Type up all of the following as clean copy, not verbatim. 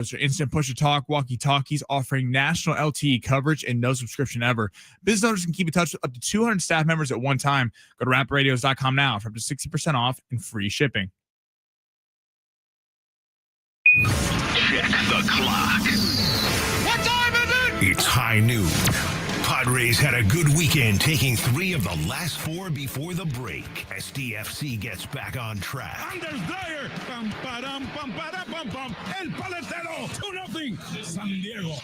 Those are instant push-to-talk walkie-talkies offering national LTE coverage and no subscription ever. Business owners can keep in touch with up to 200 staff members at one time. Go to rapradios.com now for up to 60% off and free shipping. Check the clock. What time is it? It's high noon. Padres had a good weekend, taking 3 of the last 4 before the break. SDFC gets back on track. Anders Dyer. Pam, param, pam, para, pam, pam. El Paletero. 2-0. San Diego.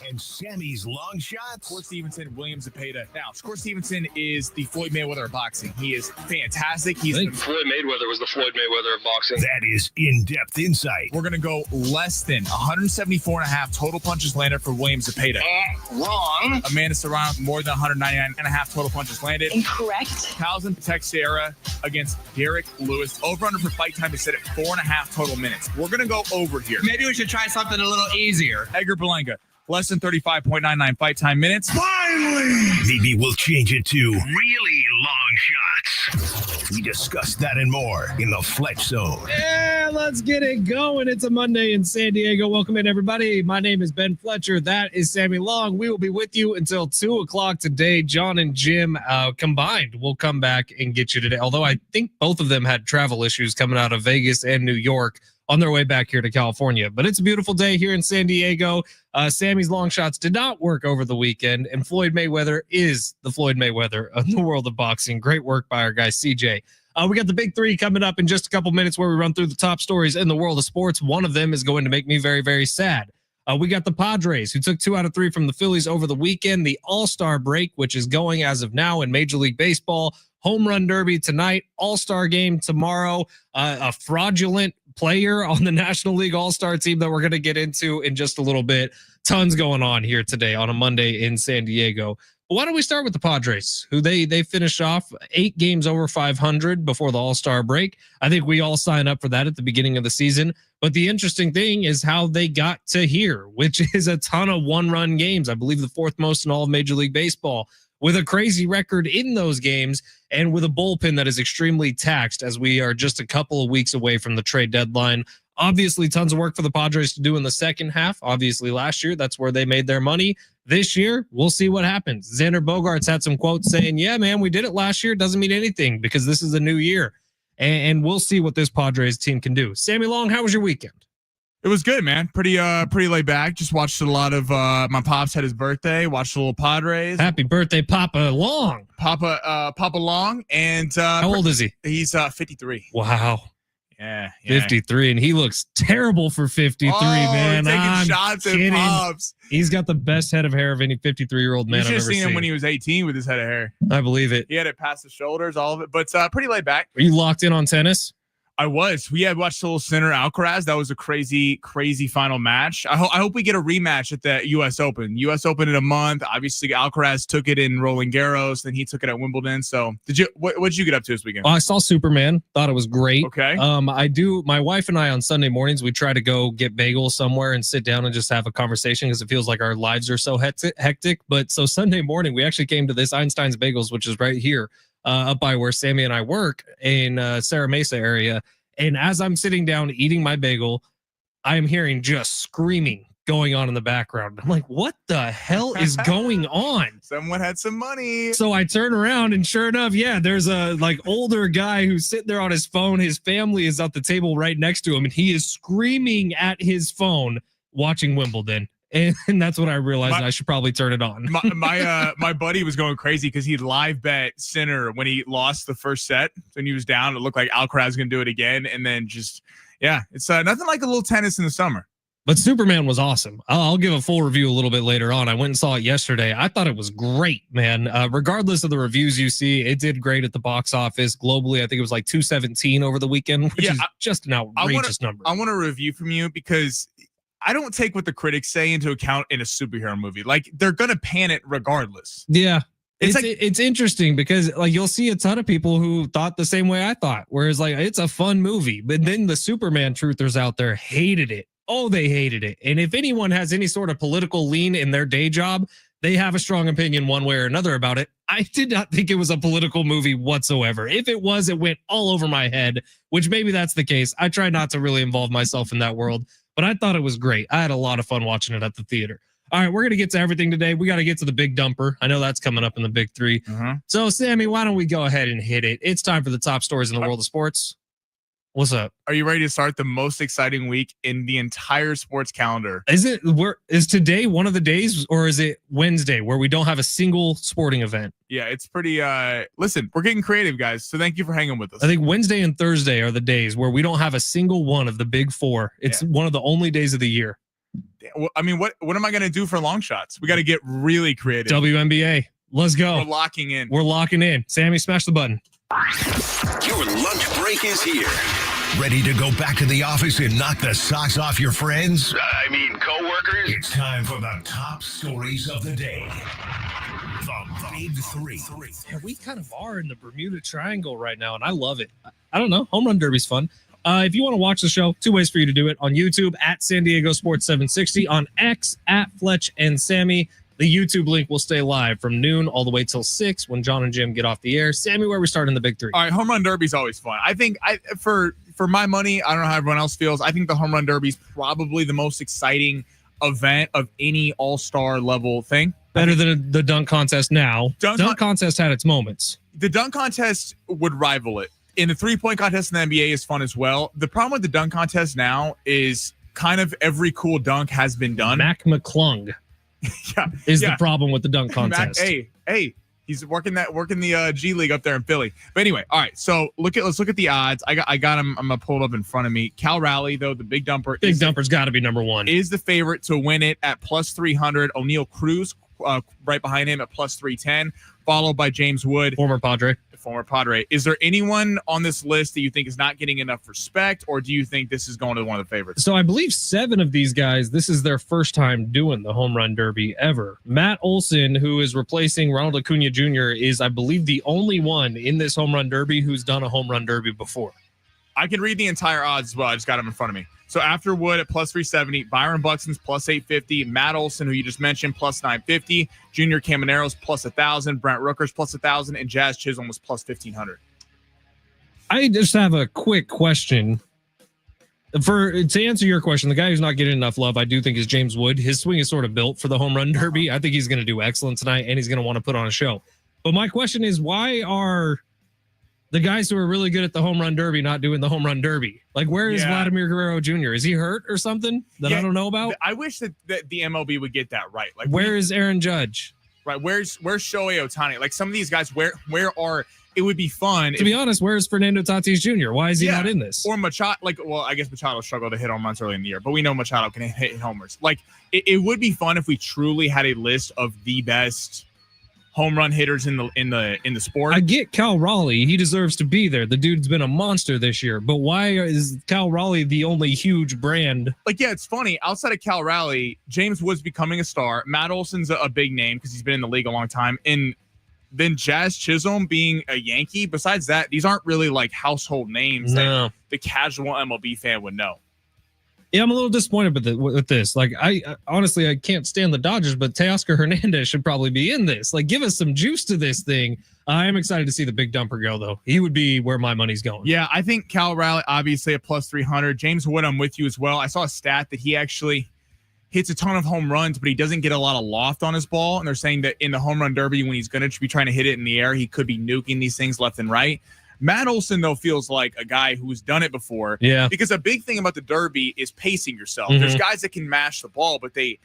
And Sammy's long shots. Score Stevenson, William Zepeda. Now, Score Stevenson is the Floyd Mayweather of boxing. He is fantastic. I think Floyd Mayweather was the Floyd Mayweather of boxing. That is in-depth insight. We're going to go less than 174.5 total punches landed for William Zepeda. Wrong. Amanda Serrano, more than 199.5 total punches landed. Incorrect. Towson Teixeira against Derek Lewis. Over-under for fight time is set at 4.5 total minutes. We're going to go over here. Maybe we should try something a little easier. Edgar Berlanga, less than 35.99 fight time minutes. Finally. Maybe we'll change it to really long shots. We discussed that and more in the Fletch Zone. Yeah, let's get it going. It's a Monday in San Diego. Welcome in, everybody. My name is Ben Fletcher. That is Sammy Long. We will be with you until 2 o'clock today. John and Jim combined will come back and get you today. Although I think both of them had travel issues coming out of Vegas and New York on their way back here to California. But it's a beautiful day here in San Diego. Sammy's long shots did not work over the weekend, and Floyd Mayweather is the Floyd Mayweather of the world of boxing. Great work by our guy, CJ. We got the big 3 coming up in just a couple minutes where we run through the top stories in the world of sports. One of them is going to make me very, very sad. We got the Padres, who took 2 out of 3 from the Phillies over the weekend. The All-Star break, which is going as of now in Major League Baseball. Home Run Derby tonight. All-Star game tomorrow. A fraudulent player on the National League All-Star team that we're going to get into in just a little bit. Tons going on here today on a Monday in San Diego. But why don't we start with the Padres, who they finished off 8 games over 500 before the All-Star break. I think we all sign up for that at the beginning of the season. But the interesting thing is how they got to here, which is a ton of one-run games. I believe the 4th most in all of Major League Baseball, with a crazy record in those games and with a bullpen that is extremely taxed as we are just a couple of weeks away from the trade deadline. Obviously, tons of work for the Padres to do in the second half. Obviously, last year, that's where they made their money. This year, we'll see what happens. Xander Bogaerts had some quotes saying, yeah, man, we did it last year. Doesn't mean anything because this is a new year. And we'll see what this Padres team can do. Sammy Long, how was your weekend? It was good, man. Pretty laid back. Just watched a lot of my pops had his birthday. Watched a little Padres. Happy birthday, Papa Long. Papa Long. And how old is he? He's 53. Wow. Yeah. 53, and he looks terrible for 53, man. Taking shots at Pops. He's got the best head of hair of any 53-year-old man I've ever seen. You should have seen him when he was 18 with his head of hair. I believe it. He had it past the shoulders, all of it, but pretty laid back. Are you locked in on tennis? I was. We had watched a little Sinner Alcaraz. That was a crazy final match. I hope we get a rematch at the U.S. Open. U.S. Open in a month. Obviously, Alcaraz took it in Roland Garros. Then he took it at Wimbledon. So, what did you get up to this weekend? Well, I saw Superman. Thought it was great. Okay. I do. My wife and I on Sunday mornings we try to go get bagels somewhere and sit down and just have a conversation because it feels like our lives are so hectic. But so Sunday morning we actually came to this Einstein's Bagels, which is right here. Up by where Sammy and I work in Serra Mesa area. And as I'm sitting down eating my bagel, I am hearing just screaming going on in the background. I'm like, what the hell is going on? Someone had some money. So I turn around and sure enough, yeah, there's a older guy who's sitting there on his phone. His family is at the table right next to him and he is screaming at his phone watching Wimbledon. And that's when I realized I should probably turn it on. My buddy was going crazy because he live bet Sinner when he lost the first set. When he was down, it looked like Alcaraz was going to do it again. And then it's nothing like a little tennis in the summer. But Superman was awesome. I'll give a full review a little bit later on. I went and saw it yesterday. I thought it was great, man. Regardless of the reviews you see, it did great at the box office. Globally, I think it was like 217 over the weekend, which is just an outrageous number. I want a review from you because I don't take what the critics say into account in a superhero movie. Like, they're going to pan it regardless. Yeah. It's interesting because like you'll see a ton of people who thought the same way I thought, whereas like it's a fun movie, but then the Superman truthers out there hated it. Oh, they hated it. And if anyone has any sort of political lean in their day job, they have a strong opinion one way or another about it. I did not think it was a political movie whatsoever. If it was, it went all over my head, which maybe that's the case. I try not to really involve myself in that world. but I thought it was great. I had a lot of fun watching it at the theater. All right, we're going to get to everything today. We got to get to the big dumper. I know that's coming up in the big three. So, Sammy, why don't we go ahead and hit it? It's time for the top stories in the world of sports. What's up? Are you ready to start the most exciting week in the entire sports calendar? Is today one of the days, or is it Wednesday where we don't have a single sporting event? Yeah, it's pretty listen, we're getting creative, guys. So thank you for hanging with us. I think Wednesday and Thursday are the days where we don't have a single one of the big four. It's one of the only days of the year. I mean, what am I going to do for long shots? We got to get really creative. WNBA. Let's go. We're locking in. We're locking in. Sammy, smash the button. Your lunch break is here. Ready to go back to the office and knock the socks off your friends? I mean, coworkers. It's time for the top stories of the day. The Big Three. Yeah, we kind of are in the Bermuda Triangle right now, and I love it. I don't know. Home Run Derby's fun. If you want to watch the show, 2 ways for you to do it. On YouTube, at San Diego Sports 760. On X, at Fletch and Sammy. The YouTube link will stay live from noon all the way till 6 when John and Jim get off the air. Sammy, where we start in the big three? All right, Home Run Derby's always fun. I think for my money, I don't know how everyone else feels. I think the Home Run Derby's probably the most exciting event of any all-star level thing. Better than the dunk contest now. Dunk contest had its moments. The dunk contest would rival it. And the three-point contest in the NBA is fun as well. The problem with the dunk contest now is kind of every cool dunk has been done. Mac McClung is the problem with the dunk contest. Hey, he's working the G League up there in Philly. But anyway, all right. So let's look at the odds. I got him. I'm gonna pull it up in front of me. Cal Raleigh, though, the big dumper. Big dumper's got to be number one. Is the favorite to win it at plus 300. O'Neal Cruz right behind him at plus 310, followed by James Wood, former Padre. Is there anyone on this list that you think is not getting enough respect, or do you think this is going to one of the favorites? So I believe 7 of these guys, this is their first time doing the Home Run Derby ever. Matt Olson, who is replacing Ronald Acuna Jr., is, I believe, the only one in this Home Run Derby who's done a Home Run Derby before. I can read the entire odds as well. I just got them in front of me. So after Wood at plus 370, Byron Buxton's plus 850, Matt Olson, who you just mentioned, plus 950, Junior Camanero's plus 1,000, Brent Rooker's plus 1,000, and Jazz Chisholm was plus 1,500. I just have a quick question. To answer your question, the guy who's not getting enough love, I do think, is James Wood. His swing is sort of built for the Home Run Derby. I think he's going to do excellent tonight, and he's going to want to put on a show. But my question is, why are the guys who are really good at the Home Run Derby not doing the Home Run Derby? Like, where is Vladimir Guerrero Jr.? Is he hurt or something that I don't know about? I wish that the MLB would get that right. Like, where is Aaron Judge? Right, where's Shohei Ohtani? Like, some of these guys, where are? It would be fun. To be honest, where's Fernando Tatis Jr.? Why is he not in this? Or Machado? I guess Machado struggled to hit home runs early in the year, but we know Machado can hit homers. Like, it would be fun if we truly had a list of the best home run hitters in the sport. I get Cal Raleigh. He deserves to be there. The dude's been a monster this year. But why is Cal Raleigh the only huge brand? Like, yeah, it's funny. Outside of Cal Raleigh, James Wood's becoming a star. Matt Olson's a big name because he's been in the league a long time. And then Jazz Chisholm being a Yankee. Besides that, these aren't really like household names that the casual MLB fan would know. Yeah, I'm a little disappointed with this. Like, I honestly, I can't stand the Dodgers, but Teoscar Hernandez should probably be in this. Like, give us some juice to this thing. I am excited to see the big dumper go, though. He would be where my money's going. Yeah, I think Cal Raleigh, obviously, at plus 300. James Wood, I'm with you as well. I saw a stat that he actually hits a ton of home runs, but he doesn't get a lot of loft on his ball. And they're saying that in the home run derby, when he's going to be trying to hit it in the air, he could be nuking these things left and right. Matt Olson, though, feels like a guy who's done it before. Yeah. Because a big thing about the Derby is pacing yourself. There's guys that can mash the ball, but they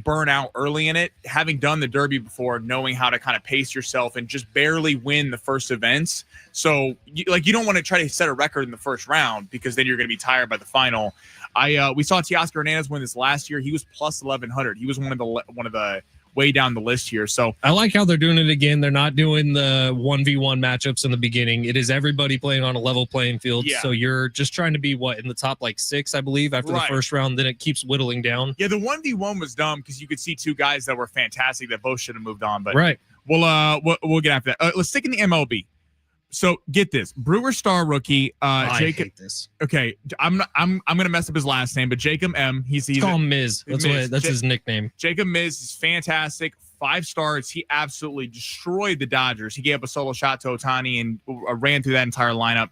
burn out early in it. Having done the Derby before, knowing how to kind of pace yourself and just barely win the first events. So, you don't want to try to set a record in the first round because then you're going to be tired by the final. We saw Teoscar Hernandez win this last year. He was plus 1,100. He was one of the way down the list here. So I like how they're doing it again. They're not doing the 1v1 matchups in the beginning. It is everybody playing on a level playing field. Yeah. So you're just trying to be in the top 6, I believe, after the first round. Then it keeps whittling down. Yeah, the 1v1 was dumb because you could see 2 guys that were fantastic that both should have moved on. But right. We'll get after that. Let's stick in the MLB. So get this, Brewer star rookie Jacob. I hate this. Okay, I'm gonna mess up his last name, but Jacob M. He's call him Miz. That's his nickname. Jacob Miz is fantastic. 5 starts. He absolutely destroyed the Dodgers. He gave up a solo shot to Ohtani and ran through that entire lineup.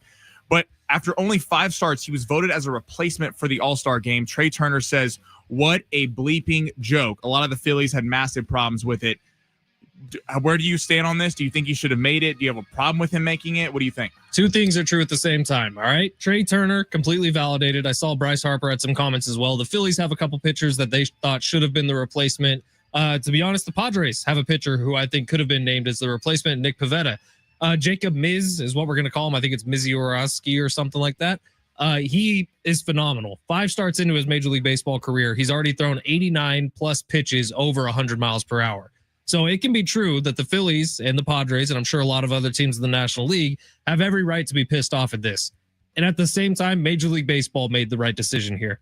But After only 5 starts, he was voted as a replacement for the All-Star game. Trey Turner says, what a bleeping joke. A lot of the Phillies had massive problems with it. Where do you stand on this? Do you think he should have made it? Do you have a problem with him making it? What do you think? Two things are true at the same time. All right. Trey Turner, completely validated. I saw Bryce Harper had some comments as well. The Phillies have a couple pitchers that they thought should have been the replacement. To be honest, the Padres have a pitcher who I think could have been named as the replacement, Nick Pivetta. Jacob Miz is what we're going to call him. I think it's Mizorowski or something like that. He is phenomenal. 5 starts into his Major League Baseball career. He's already thrown 89 plus pitches over 100 miles per hour. So it can be true that the Phillies and the Padres, and I'm sure a lot of other teams in the National League, have every right to be pissed off at this. And at the same time, Major League Baseball made the right decision here.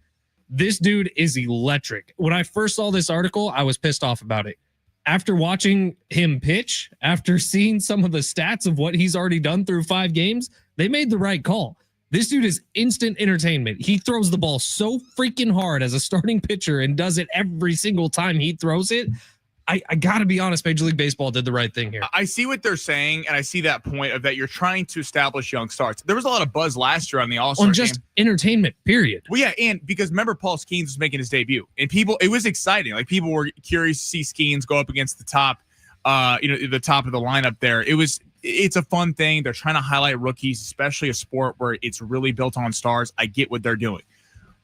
This dude is electric. When I first saw this article, I was pissed off about it. After watching him pitch, after seeing some of the stats of what he's already done through 5 games, they made the right call. This dude is instant entertainment. He throws the ball so freaking hard as a starting pitcher and does it every single time he throws it. I got to be honest, Major League Baseball did the right thing here. I see what they're saying, and I see that point of that you're trying to establish young stars. There was a lot of buzz last year on the All-Star on just game. Entertainment, period. Well, yeah, and because remember Paul Skeens was making his debut, and it was exciting. Like people were curious to see Skeens go up against the top, the top of the lineup there. It's a fun thing. They're trying to highlight rookies, especially a sport where it's really built on stars. I get what they're doing,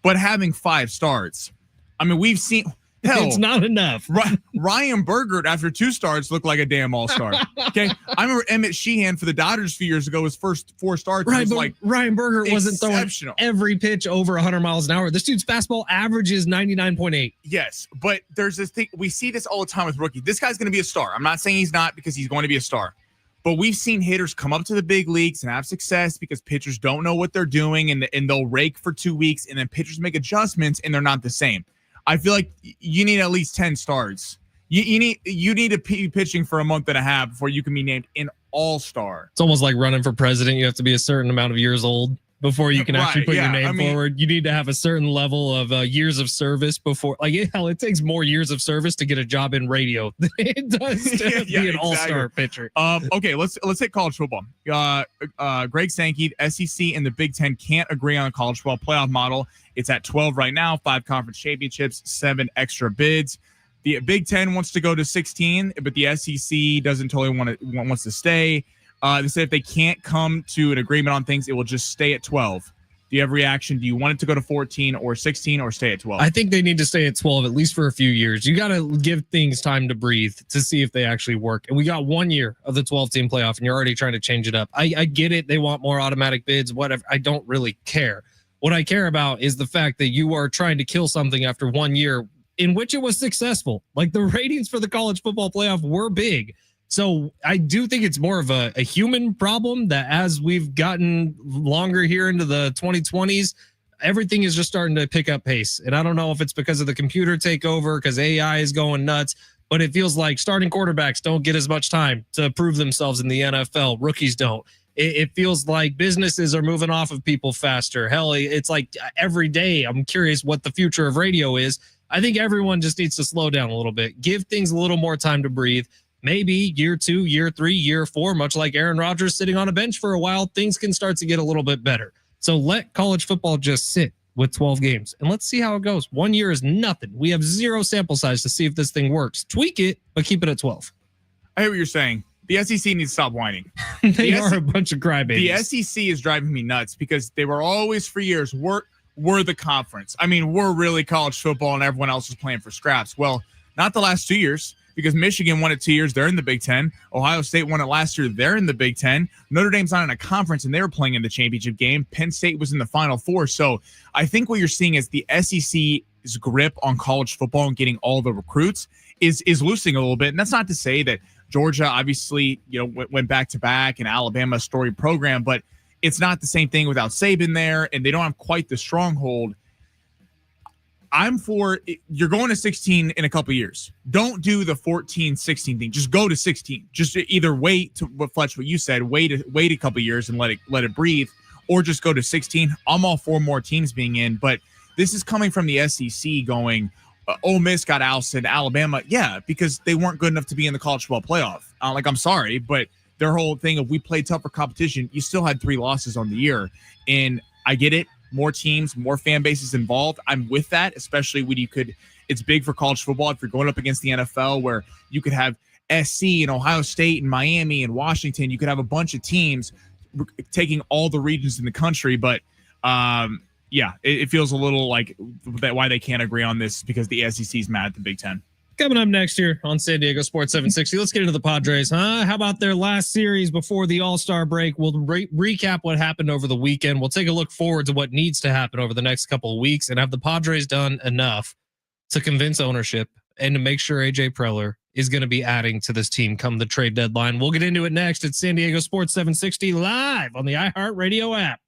but having 5 starts, I mean, we've seen. Hell, it's not enough. Ryan Bergert, after 2 starts, looked like a damn all-star. Okay, I remember Emmett Sheehan for the Dodgers a few years ago. His first 4 starts was like Ryan Bergert wasn't throwing every pitch over 100 miles an hour. This dude's fastball average is 99.8. Yes, but there's this thing. We see this all the time with rookies. This guy's going to be a star. I'm not saying he's not, because he's going to be a star. But we've seen hitters come up to the big leagues and have success because pitchers don't know what they're doing, and they'll rake for 2 weeks, and then pitchers make adjustments, and they're not the same. I feel like you need at least 10 starts. You need to be pitching for a month and a half before you can be named an all-star. It's almost like running for president. You have to be a certain amount of years old before you can actually put your name forward. You need to have a certain level of years of service before. Like, hell, it takes more years of service to get a job in radio than it does to be an all-star pitcher. Okay, let's hit college football. Greg Sankey, SEC and the Big Ten can't agree on a college football playoff model. It's at 12 right now, 5 conference championships, 7 extra bids. The Big Ten wants to go to 16, but the SEC doesn't totally wants to stay. They said if they can't come to an agreement on things, it will just stay at 12. Do you have a reaction? Do you want it to go to 14 or 16 or stay at 12? I think they need to stay at 12, at least for a few years. You got to give things time to breathe to see if they actually work. And we got 1 year of the 12-team playoff, and you're already trying to change it up. I get it. They want more automatic bids, whatever. I don't really care. What I care about is the fact that you are trying to kill something after 1 year in which it was successful. Like, the ratings for the college football playoff were big. So I do think it's more of a human problem that as we've gotten longer here into the 2020s, everything is just starting to pick up pace. And I don't know if it's because of the computer takeover, because AI is going nuts, but it feels like starting quarterbacks don't get as much time to prove themselves in the NFL. Rookies don't. It feels like businesses are moving off of people faster. Hell, it's like every day I'm curious what the future of radio is. I think everyone just needs to slow down a little bit, give things a little more time to breathe. Maybe year 2, year 3, year 4, much like Aaron Rodgers sitting on a bench for a while, things can start to get a little bit better. So let college football just sit with 12 games and let's see how it goes. 1 year is nothing. We have 0 sample size to see if this thing works. Tweak it, but keep it at 12. I hear what you're saying. The SEC needs to stop whining. They are a bunch of crybabies. The SEC is driving me nuts because they were always for years, we're the conference. I mean, we're really college football and everyone else is playing for scraps. Well, not the last 2 years, because Michigan won it 2 years. They're in the Big Ten. Ohio State won it last year. They're in the Big Ten. Notre Dame's not in a conference, and they were playing in the championship game. Penn State was in the Final Four. So I think what you're seeing is the SEC's grip on college football and getting all the recruits is loosening a little bit. And that's not to say that Georgia obviously, went back-to-back, and Alabama, a storied program, but it's not the same thing without Saban there, and they don't have quite the stronghold. I'm for you're going to 16 in a couple of years. Don't do the 14-16 thing. Just go to 16. Just either wait to what you said, wait a couple of years and let it breathe, or just go to 16. I'm all for more teams being in, but this is coming from the SEC going, Ole Miss got ousted, Alabama, yeah, because they weren't good enough to be in the college football playoff. I'm sorry, but their whole thing of we played tougher competition, you still had 3 losses on the year. And I get it. More teams, more fan bases involved. I'm with that, especially when it's big for college football. If you're going up against the NFL where you could have SC and Ohio State and Miami and Washington, you could have a bunch of teams taking all the regions in the country. But it feels a little like that why they can't agree on this because the SEC's mad at the Big Ten. Coming up next year on San Diego Sports 760, let's get into the Padres, huh? How about their last series before the All-Star break? We'll recap what happened over the weekend. We'll take a look forward to what needs to happen over the next couple of weeks, and have the Padres done enough to convince ownership and to make sure AJ Preller is going to be adding to this team come the trade deadline. We'll get into it next at San Diego Sports 760 live on the iHeartRadio app.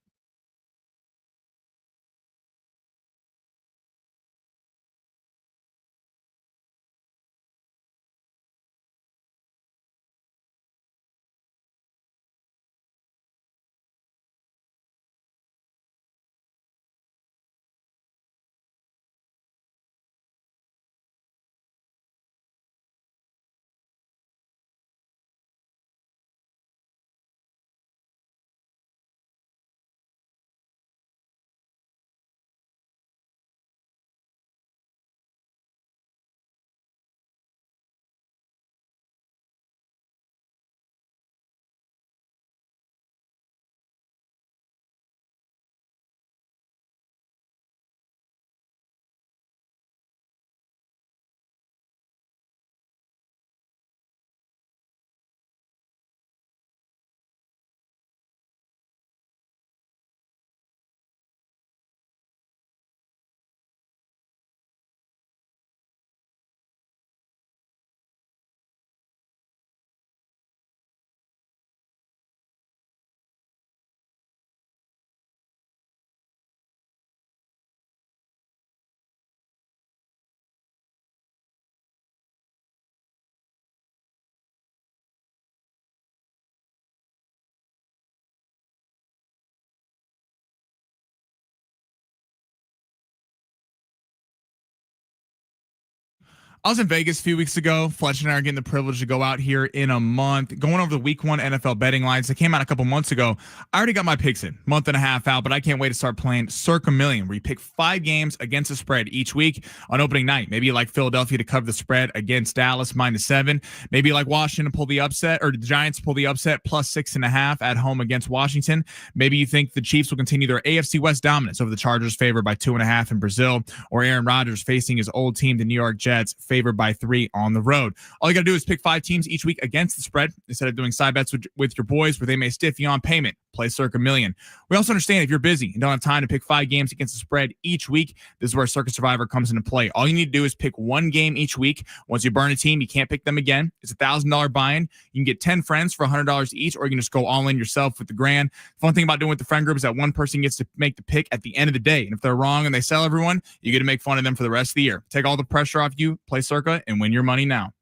I was in Vegas a few weeks ago. Fletch and I are getting the privilege to go out here in a month, going over the week 1 NFL betting lines that came out a couple months ago. I already got my picks in, month and a half out, but I can't wait to start playing Circa Million, where you pick 5 games against the spread each week on opening night. Maybe you like Philadelphia to cover the spread against Dallas -7. Maybe you like Washington to pull the upset, or the Giants to pull the upset +6.5 at home against Washington. Maybe you think the Chiefs will continue their AFC West dominance over the Chargers, favored by 2.5 in Brazil, or Aaron Rodgers facing his old team, the New York Jets, favored by 3 on the road. All you got to do is pick 5 teams each week against the spread instead of doing side bets with your boys where they may stiff you on payment. Play Circa Million. We also understand if you're busy and don't have time to pick 5 games against the spread each week, this is where Circa Survivor comes into play. All you need to do is pick 1 game each week. Once you burn a team, you can't pick them again. It's $1,000 buy-in. You can get 10 friends for $100 each, or you can just go all in yourself with the grand. Fun thing about doing with the friend group is that one person gets to make the pick at the end of the day. And if they're wrong and they sell everyone, you get to make fun of them for the rest of the year. Take all the pressure off you, play Circa, and win your money now.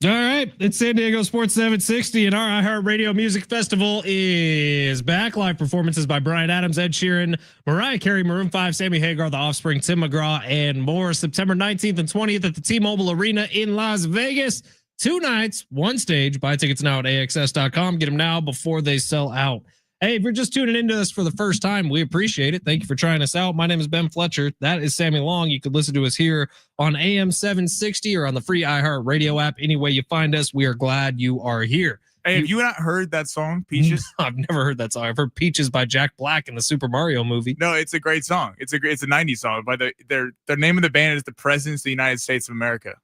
All right, it's San Diego Sports 760, and our iHeartRadio Music Festival is back. Live performances by Bryan Adams, Ed Sheeran, Mariah Carey, Maroon 5, Sammy Hagar, The Offspring, Tim McGraw, and more. September 19th and 20th at the T-Mobile Arena in Las Vegas. 2 nights, 1 stage. Buy tickets now at AXS.com. Get them now before they sell out. Hey, if you're just tuning into us for the first time, we appreciate it. Thank you for trying us out. My name is Ben Fletcher. That is Sammy Long. You could listen to us here on AM 760 or on the free iHeartRadio app. Any way you find us, we are glad you are here. Hey, have you not heard that song, Peaches? I've never heard that song. I've heard Peaches by Jack Black in the Super Mario movie. No, it's a great song. It's a 90s song. By their name of the band is the Presidents of the United States of America.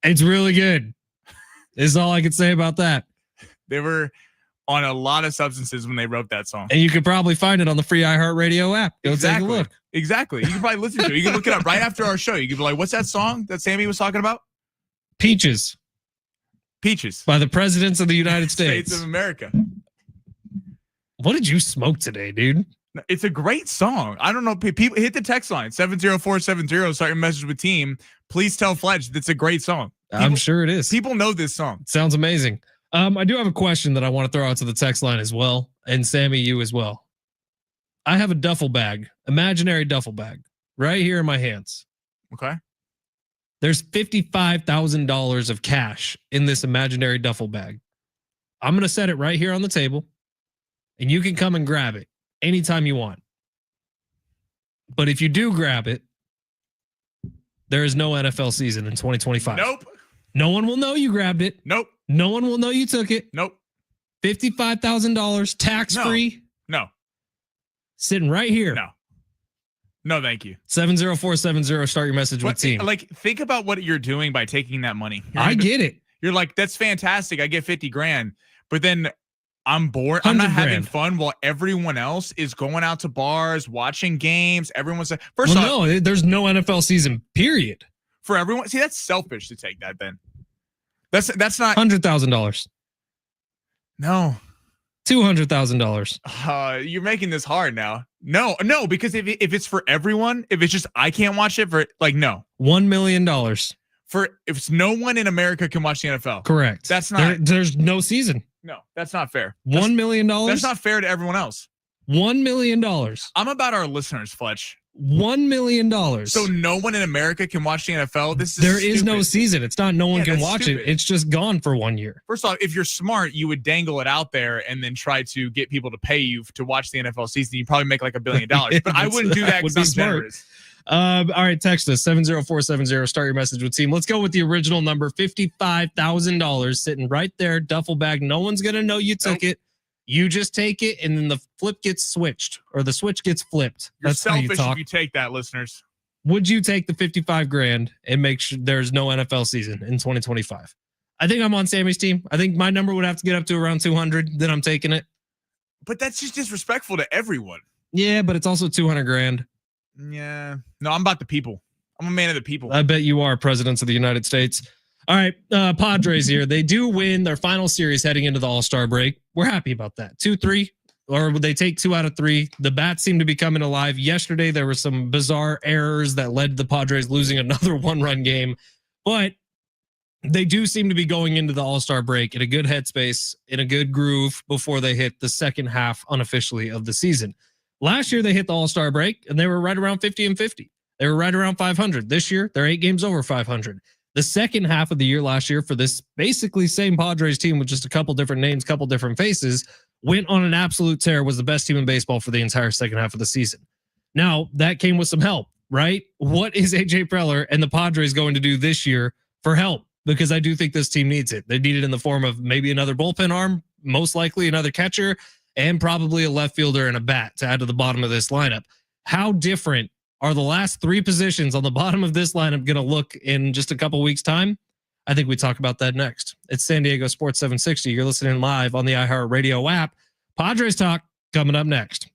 It's really good. Is all I can say about that. They were on a lot of substances when they wrote that song. And you could probably find it on the free iHeartRadio app. Go take a look. Exactly. You can probably listen to it. You can look it up right after our show. You can be like, what's that song that Sammy was talking about? Peaches. Peaches. By the Presidents of the United States. States of America. What did you smoke today, dude? It's a great song. I don't know. People hit the text line 70470. Start your message with team. Please tell Fletch that's a great song. I'm sure it is. People know this song. Sounds amazing. I do have a question that I want to throw out to the text line as well. And Sammy, you as well. I have a duffel bag, imaginary duffel bag, right here in my hands. Okay. There's $55,000 of cash in this imaginary duffel bag. I'm going to set it right here on the table, and you can come and grab it anytime you want. But if you do grab it, there is no NFL season in 2025. Nope. No one will know you grabbed it. Nope. No one will know you took it. Nope. $55,000 tax-free. No. Sitting right here. No. No, thank you. 70470. Start your message with team. Like, think about what you're doing by taking that money. I get it. You're like, that's fantastic. I get 50 grand, but then I'm bored. I'm not having fun while everyone else is going out to bars, watching games. Everyone's like, no, there's no NFL season, period. For everyone. See, that's selfish to take that then. That's not $100,000. No. $200,000. You're making this hard now. No, because if it's for everyone, if it's just I can't watch it for like no. $1 million. For if no one in America can watch the NFL. Correct. That's not there's no season. No, that's not fair. $1 million. That's not fair to everyone else. $1 million. I'm about our listeners, Fletch. $1 million. So no one in America can watch the NFL. There is no season. It's not no one can watch stupid. it. It's just gone for 1 year. First off, if you're smart, you would dangle it out there and then try to get people to pay you to watch the NFL season. You probably make like $1 billion. But I wouldn't do that because I'm generous. All right, text us 70470. Start your message with team. Let's go with the original number, $55,000 sitting right there, duffel bag. No one's gonna know you took it. You just take it, and then the flip gets switched, or the switch gets flipped. You're That's selfish how you talk. if you take that, listeners. Would you take the 55 grand and make sure there's no NFL season in 2025? I think I'm on Sammy's team. I think my number would have to get up to around 200. Then I'm taking it. But that's just disrespectful to everyone. Yeah, but it's also 200 grand. Yeah. No, I'm about the people. I'm a man of the people. I bet you are, presidents of the United States. All right, Padres here. They do win their final series heading into the All-Star break. We're happy about that. 2-3, or would they take 2 out of 3? The bats seem to be coming alive. Yesterday, there were some bizarre errors that led to the Padres losing another 1-run game. But they do seem to be going into the All-Star break in a good headspace, in a good groove before they hit the second half unofficially of the season. Last year, they hit the All-Star break, and they were right around 50-50. They were right around 500. This year, they're 8 games over 500. The second half of the year last year for this basically same Padres team with just a couple different names, couple different faces, went on an absolute tear, was the best team in baseball for the entire second half of the season. Now, that came with some help, right? What is AJ Preller and the Padres going to do this year for help? Because I do think this team needs it. They need it in the form of maybe another bullpen arm, most likely another catcher, and probably a left fielder and a bat to add to the bottom of this lineup. How different are the last 3 positions on the bottom of this lineup going to look in just a couple weeks' time? I think we talk about that next. It's San Diego Sports 760. You're listening live on the iHeartRadio app. Padres talk coming up next.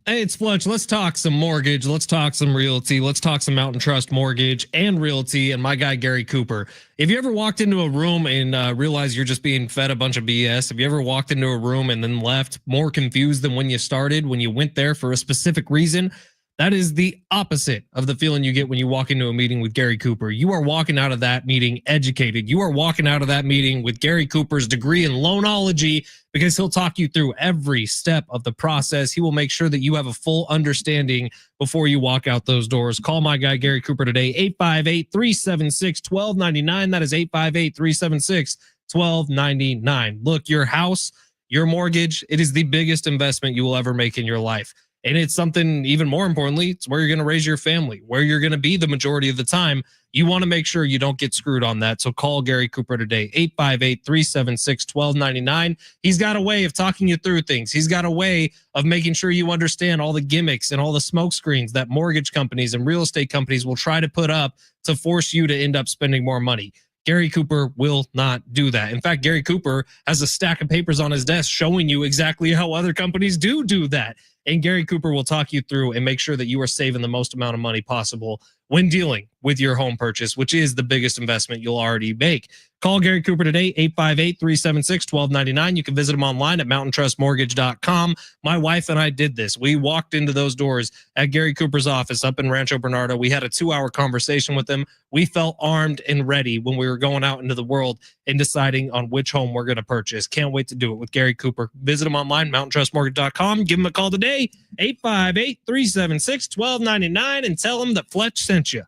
Hey, it's Fletch. Let's talk some mortgage. Let's talk some realty. Let's talk some Mountain Trust Mortgage and Realty and my guy, Gary Cooper. If you ever walked into a room and realized you're just being fed a bunch of BS, have you ever walked into a room and then left more confused than when you started, when you went there for a specific reason? That is the opposite of the feeling you get when you walk into a meeting with Gary Cooper. You are walking out of that meeting educated. You are walking out of that meeting with Gary Cooper's degree in loanology, because he'll talk you through every step of the process. He will make sure that you have a full understanding before you walk out those doors. Call my guy, Gary Cooper, today, 858-376-1299. That is 858-376-1299. Look, your house, your mortgage, it is the biggest investment you will ever make in your life. And it's something even more importantly, it's where you're going to raise your family, where you're going to be the majority of the time. You want to make sure you don't get screwed on that. So call Gary Cooper today, 858-376-1299. He's got a way of talking you through things. He's got a way of making sure you understand all the gimmicks and all the smoke screens that mortgage companies and real estate companies will try to put up to force you to end up spending more money. Gary Cooper will not do that. In fact, Gary Cooper has a stack of papers on his desk showing you exactly how other companies do that. And Gary Cooper will talk you through and make sure that you are saving the most amount of money possible when dealing with your home purchase, which is the biggest investment you'll already make. Call Gary Cooper today, 858-376-1299. You can visit him online at mountaintrustmortgage.com. My wife and I did this. We walked into those doors at Gary Cooper's office up in Rancho Bernardo. We had a 2-hour conversation with him. We felt armed and ready when we were going out into the world and deciding on which home we're going to purchase. Can't wait to do it with Gary Cooper. Visit him online, mountaintrustmortgage.com. Give him a call today, 858-376-1299, and tell him that Fletch sent you.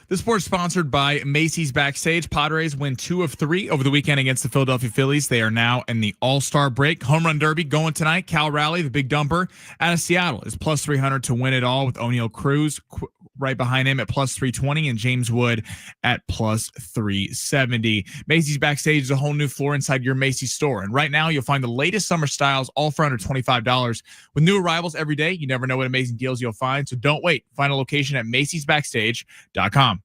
This sport's sponsored by Macy's Backstage. Padres win 2 of 3 over the weekend against the Philadelphia Phillies. They are now in the All-Star break. Home Run Derby going tonight. Cal Raleigh, the big dumper, out of Seattle, is plus 300 to win it all, with O'Neal Cruz right behind him at plus 320 and James Wood at plus 370. Macy's Backstage is a whole new floor inside your Macy's store. And right now you'll find the latest summer styles all for under $25. With new arrivals every day, you never know what amazing deals you'll find. So don't wait. Find a location at macysbackstage.com.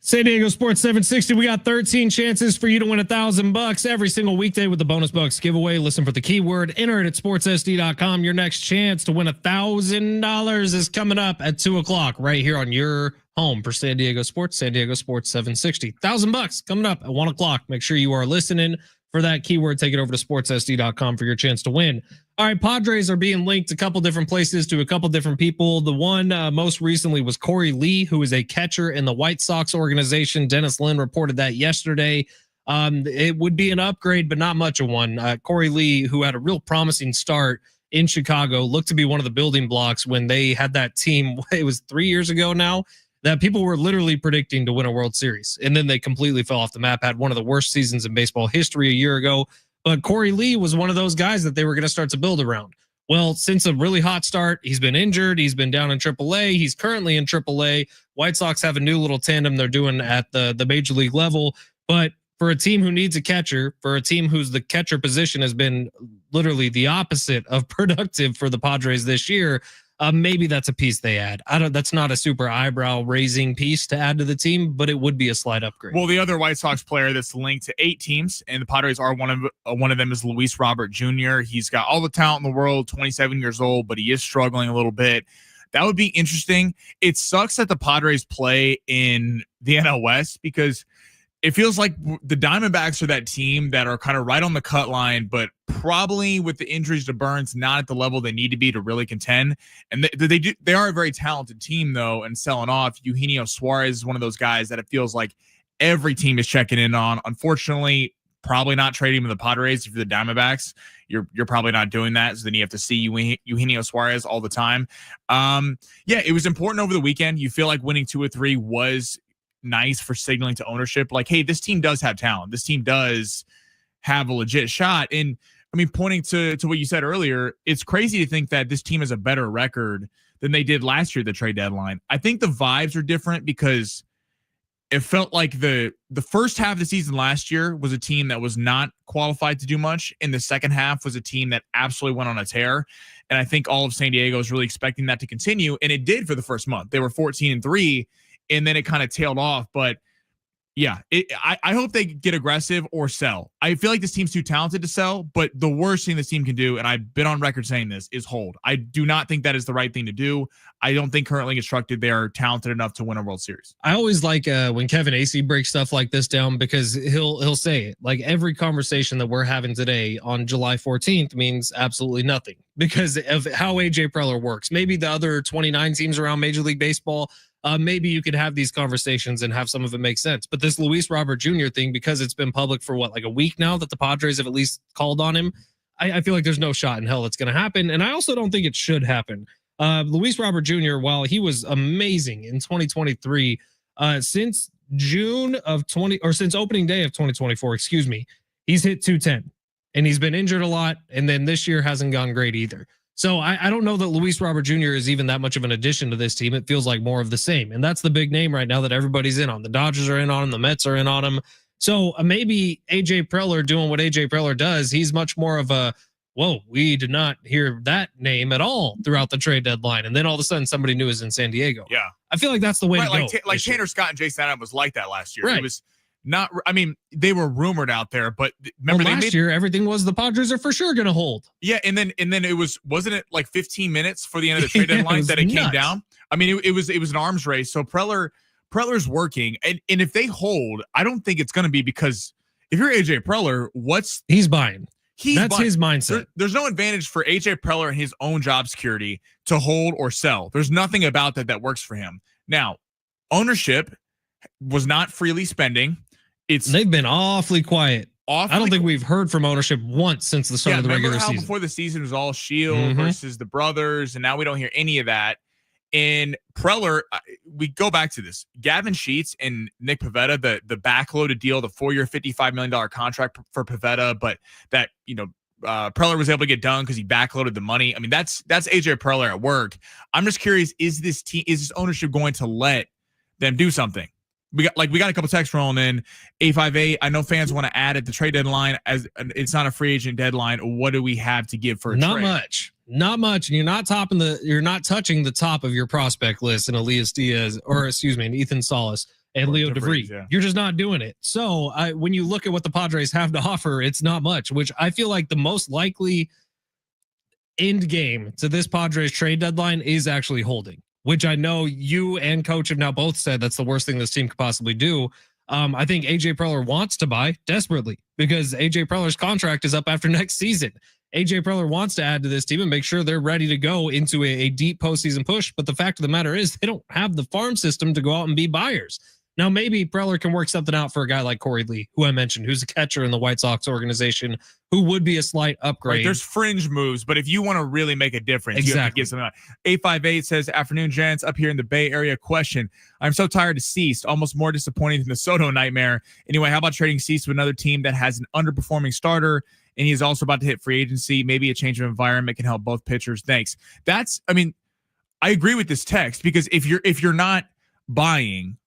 San Diego Sports 760. We got 13 chances for you to win $1,000 every single weekday with the bonus bucks giveaway. Listen for the keyword, enter it at sportssd.com. Your next chance to win $1,000 is coming up at 2:00 right here on your home for San Diego Sports 760. $1,000 coming up at 1:00. Make sure you are listening for that keyword. Take it over to sportssd.com for your chance to win. All right, Padres are being linked a couple different places to a couple different people. The one most recently was Corey Lee, who is a catcher in the White Sox organization. Dennis Lin reported that yesterday. It would be an upgrade, but not much of one. Corey Lee, who had a real promising start in Chicago, looked to be one of the building blocks when they had that team. It was 3 years ago now that people were literally predicting to win a World Series. And then they completely fell off the map, had one of the worst seasons in baseball history a year ago. But Corey Lee was one of those guys that they were going to start to build around. Well, since a really hot start, he's been injured. He's been down in AAA. He's currently in AAA. White Sox have a new little tandem they're doing at the major league level. But for a team who needs a catcher, for a team whose the catcher position has been literally the opposite of productive for the Padres this year, maybe that's a piece they add. That's not a super eyebrow raising piece to add to the team, but it would be a slight upgrade. Well, the other White Sox player that's linked to 8 teams, and the Padres are one of them is Luis Robert Jr. He's got all the talent in the world, 27 years old, but he is struggling a little bit. That would be interesting. It sucks that the Padres play in the NL West because it feels like the Diamondbacks are that team that are kind of right on the cut line, but probably with the injuries to Burns, not at the level they need to be to really contend. And they are a very talented team, though, and selling off. Eugenio Suarez is one of those guys that it feels like every team is checking in on. Unfortunately, probably not trading him to the Padres. If you're the Diamondbacks, you're probably not doing that. So then you have to see Eugenio Suarez all the time. Yeah, it was important over the weekend. You feel like winning 2 or 3 was nice for signaling to ownership, like, hey, this team does have talent. This team does have a legit shot. And I mean, pointing to what you said earlier, it's crazy to think that this team has a better record than they did last year at the trade deadline. I think the vibes are different because it felt like the first half of the season last year was a team that was not qualified to do much, and the second half was a team that absolutely went on a tear. And I think all of San Diego is really expecting that to continue, and it did for the first month. They were 14-3. And then it kind of tailed off. But yeah, I hope they get aggressive or sell. I feel like this team's too talented to sell, but the worst thing this team can do, and I've been on record saying this, is hold. I do not think that is the right thing to do. I don't think currently constructed they are talented enough to win a World Series. I always like when Kevin Acee breaks stuff like this down because he'll say it. Like every conversation that we're having today on July 14th means absolutely nothing because of how AJ Preller works. Maybe the other 29 teams around Major League Baseball, maybe you could have these conversations and have some of it make sense. But this Luis Robert Jr. thing, because it's been public for like a week now that the Padres have at least called on him, I feel like there's no shot in hell it's going to happen. And I also don't think it should happen. Luis Robert Jr., while he was amazing in 2023, since since opening day of 2024, he's hit 210 and he's been injured a lot. And then this year hasn't gone great either. So I don't know that Luis Robert Jr. is even that much of an addition to this team. It feels like more of the same. And that's the big name right now that everybody's in on. The Dodgers are in on him. The Mets are in on him. So maybe AJ Preller doing what AJ Preller does, he's much more of a, whoa, we did not hear that name at all throughout the trade deadline. And then all of a sudden somebody new is in San Diego. Yeah. I feel like that's the way to go. Like Tanner Scott and Jason Adams was like that last year. Right. It was not, I mean, they were rumored out there, but remember last year, everything was the Padres are for sure going to hold. Yeah. And then wasn't it like 15 minutes for the end of the trade deadline that it came down? I mean, it was an arms race. So Preller's working. And if they hold, I don't think it's going to be because if you're AJ Preller, he's buying. That's buying. his mindset. There's no advantage for AJ Preller and his own job security to hold or sell. There's nothing about that works for him. Now, ownership was not freely spending. They've been awfully quiet. I don't think we've heard from ownership once since the start of the regular season. Before the season was all Shield versus the brothers, and now we don't hear any of that. And Preller, we go back to this. Gavin Sheets and Nick Pivetta, the backloaded deal, the 4-year, $55 million contract for Pivetta, but that, Preller was able to get done because he backloaded the money. I mean, that's AJ Preller at work. I'm just curious, is this ownership going to let them do something? We got a couple texts rolling in. 858. I know fans want to add at the trade deadline as it's not a free agent deadline. What do we have to give for a trade? Not much. And you're not touching the top of your prospect list in Elias Diaz, and Ethan Salas and Leo DeVries. Yeah. You're just not doing it. So when you look at what the Padres have to offer, it's not much, which I feel like the most likely end game to this Padres trade deadline is actually holding, which I know you and coach have now both said that's the worst thing this team could possibly do. I think AJ Preller wants to buy desperately because AJ Preller's contract is up after next season. AJ Preller wants to add to this team and make sure they're ready to go into a deep postseason push. But the fact of the matter is they don't have the farm system to go out and be buyers. Now, maybe Preller can work something out for a guy like Corey Lee, who I mentioned, who's a catcher in the White Sox organization, who would be a slight upgrade. Right, there's fringe moves, but if you want to really make a difference, you have to get something out. 858 says, afternoon, gents, up here in the Bay Area. Question. I'm so tired of Cease, almost more disappointing than the Soto nightmare. Anyway, how about trading Cease to another team that has an underperforming starter, and he's also about to hit free agency? Maybe a change of environment can help both pitchers. Thanks. I agree with this text because if you're not buying,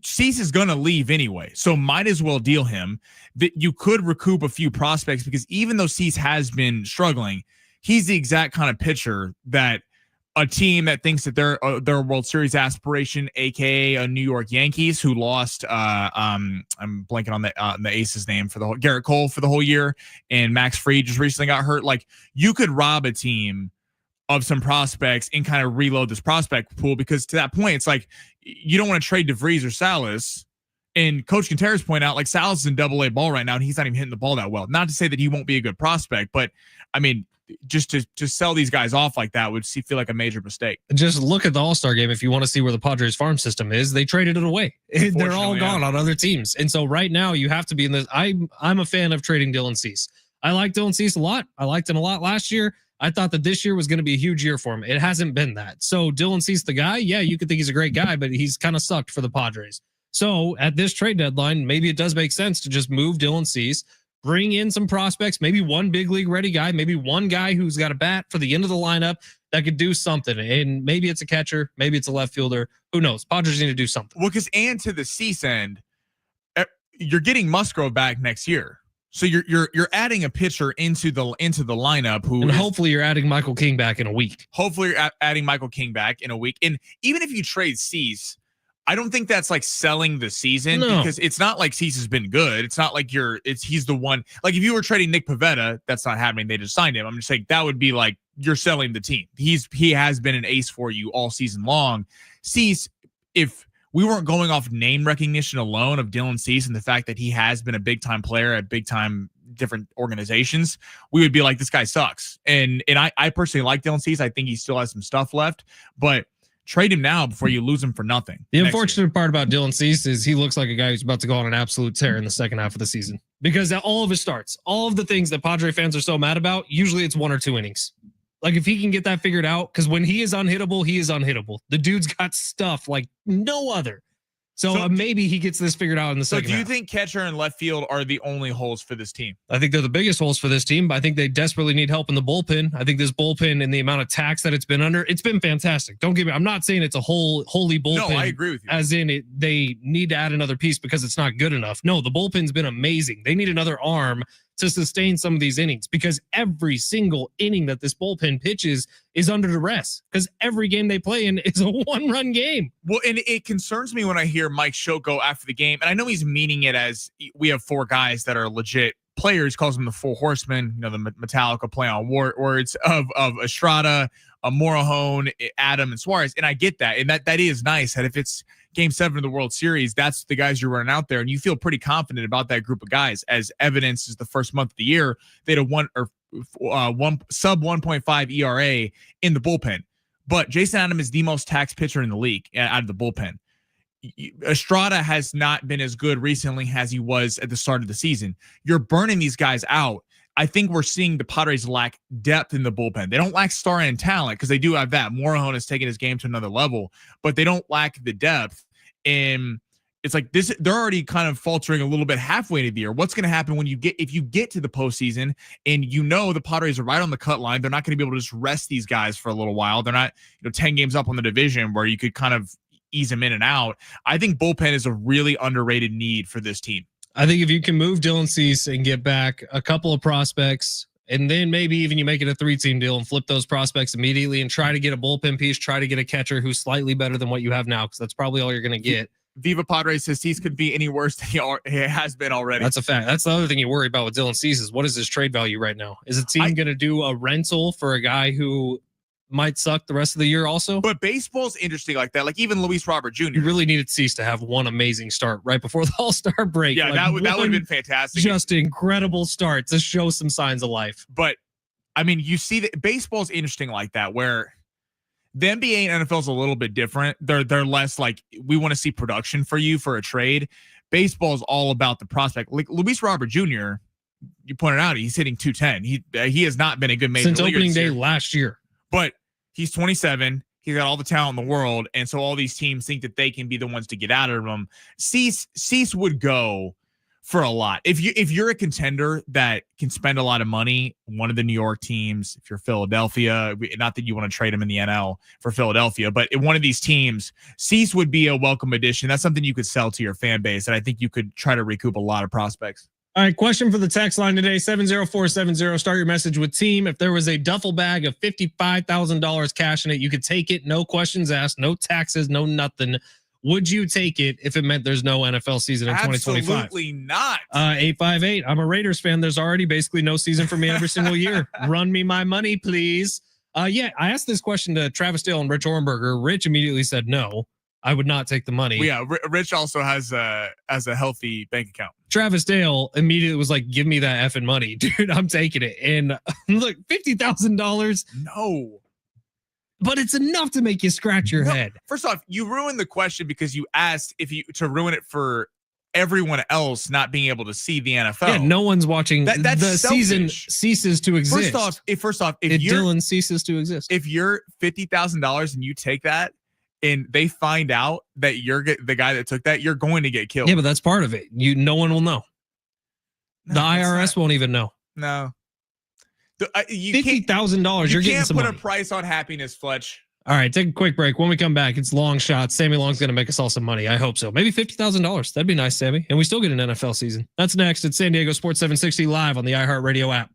Cease is going to leave anyway, so might as well deal him. That you could recoup a few prospects because even though Cease has been struggling, he's the exact kind of pitcher that a team that thinks that they're their World Series aspiration, aka a New York Yankees, who lost I'm blanking on the ace's name for the whole Garrett Cole for the whole year, and Max Fried just recently got hurt. Like, you could rob a team of some prospects and kind of reload this prospect pool, because to that point, it's like you don't want to trade DeVries or Salas. And Coach Contreras point out, like, Salas is in AA ball right now, and he's not even hitting the ball that well. Not to say that he won't be a good prospect, but I mean, just to sell these guys off like that would feel like a major mistake. Just look at the All-Star game. If you want to see where the Padres farm system is, they traded it away. They're all gone on other teams. And so right now you have to be in this. I'm a fan of trading Dylan Cease. I like Dylan Cease a lot. I liked him a lot last year. I thought that this year was going to be a huge year for him. It hasn't been that. So Dylan Cease, the guy, yeah, you could think he's a great guy, but he's kind of sucked for the Padres. So at this trade deadline, maybe it does make sense to just move Dylan Cease, bring in some prospects, maybe one big league ready guy, maybe one guy who's got a bat for the end of the lineup that could do something. And maybe it's a catcher, maybe it's a left fielder. Who knows? Padres need to do something. Well, because and to the Cease end, you're getting Musgrove back next year. So you're adding a pitcher into the lineup hopefully you're adding Michael King back in a week. Hopefully you're adding Michael King back in a week. And even if you trade Cease, I don't think that's like selling the season, because it's not like Cease has been good. It's not like he's the one. Like, if you were trading Nick Pivetta, that's not happening. They just signed him. I'm just saying that would be like you're selling the team. He has been an ace for you all season long. Cease, if we weren't going off name recognition alone of Dylan Cease and the fact that he has been a big time player at big time different organizations, we would be like, this guy sucks. And I personally like Dylan Cease. I think he still has some stuff left, but trade him now before you lose him for nothing. The unfortunate part about Dylan Cease is he looks like a guy who's about to go on an absolute tear in the second half of the season, because all of his starts, all of the things that Padre fans are so mad about, usually it's 1 or 2 innings. Like, if he can get that figured out, because when he is unhittable, he is unhittable. The dude's got stuff like no other. So maybe he gets this figured out in the second half. So do you think catcher and left field are the only holes for this team? I think they're the biggest holes for this team, but I think they desperately need help in the bullpen. I think this bullpen and the amount of tax that it's been under, it's been fantastic. Don't get me, I'm not saying it's a holy bullpen. No, I agree with you. As in they need to add another piece because it's not good enough. No, the bullpen's been amazing. They need another arm to sustain some of these innings, because every single inning that this bullpen pitches is under duress, because every game they play in is a 1-run game. Well, and it concerns me when I hear Mike Shoko after the game, and I know he's meaning it as we have 4 guys that are legit players. He calls them the 4 horsemen, the Metallica play on words of Estrada, Morahone, Adam, and Suarez. And I get that. And that is nice that if it's Game 7 of the World Series, that's the guys you're running out there, and you feel pretty confident about that group of guys. As evidence is the first month of the year, they had a sub 1.5 ERA in the bullpen. But Jason Adam is the most taxed pitcher in the league out of the bullpen. Estrada has not been as good recently as he was at the start of the season. You're burning these guys out. I think we're seeing the Padres lack depth in the bullpen. They don't lack star and talent, because they do have that. Morahone has taken his game to another level, but they don't lack the depth. And it's like this, they're already kind of faltering a little bit halfway to the year. What's going to happen if you get to the postseason and the Padres are right on the cut line? They're not going to be able to just rest these guys for a little while. They're not 10 games up on the division where you could kind of ease them in and out. I think bullpen is a really underrated need for this team. I think if you can move Dylan Cease and get back a couple of prospects, and then maybe even you make it a 3-team deal and flip those prospects immediately and try to get a bullpen piece, try to get a catcher who's slightly better than what you have now, because that's probably all you're going to get. Viva Padres says Cease could be any worse than he has been already. That's a fact. That's the other thing you worry about with Dylan Cease is, what is his trade value right now? Is a team going to do a rental for a guy who might suck the rest of the year also? But baseball's interesting like that. Like, even Luis Robert Jr. You really needed Cease to have one amazing start right before the All-Star break. Yeah, that would have been fantastic. Just incredible start to show some signs of life. But I mean, you see that baseball's interesting like that, where the NBA and NFL is a little bit different. They're less like, we want to see production for you for a trade. Baseball is all about the prospect. Like Luis Robert Jr., you pointed out, he's hitting 210. He has not been a good major since leaguer opening day last year. But he's 27. He's got all the talent in the world, and so all these teams think that they can be the ones to get out of him. Cease would go for a lot. If you're a contender that can spend a lot of money, one of the New York teams, if you're Philadelphia, not that you want to trade him in the NL for Philadelphia, but one of these teams, Cease would be a welcome addition. That's something you could sell to your fan base, and I think you could try to recoup a lot of prospects. All right, question for the text line today, 70470. Start your message with team. If there was a duffel bag of $55,000 cash in it, you could take it. No questions asked, no taxes, no nothing. Would you take it if it meant there's no NFL season in 2025? Absolutely not. 858. I'm a Raiders fan. There's already basically no season for me every single year. Run me my money, please. Yeah, I asked this question to Travis Dale and Rich Orenberger. Rich immediately said no. I would not take the money. Well, yeah, Rich also has a healthy bank account. Travis Dale immediately was like, "Give me that effing money, dude. I'm taking it." And look, $50,000. No, but it's enough to make you scratch your head. First off, you ruined the question because you asked to ruin it for everyone else not being able to see the NFL. Yeah, no one's watching. That's the selfish. Season ceases to exist. First off, if Dylan ceases to exist. If you're $50,000 and you take that, and they find out that you're the guy that took that, you're going to get killed. Yeah, but that's part of it. No one will know. No, the IRS won't even know. No. $50,000. You're getting some money. You can't put a price on happiness, Fletch. All right, take a quick break. When we come back, it's long shots. Sammy Long's going to make us all some money. I hope so. Maybe $50,000. That'd be nice, Sammy. And we still get an NFL season. That's next. It's San Diego Sports 760 live on the iHeartRadio app.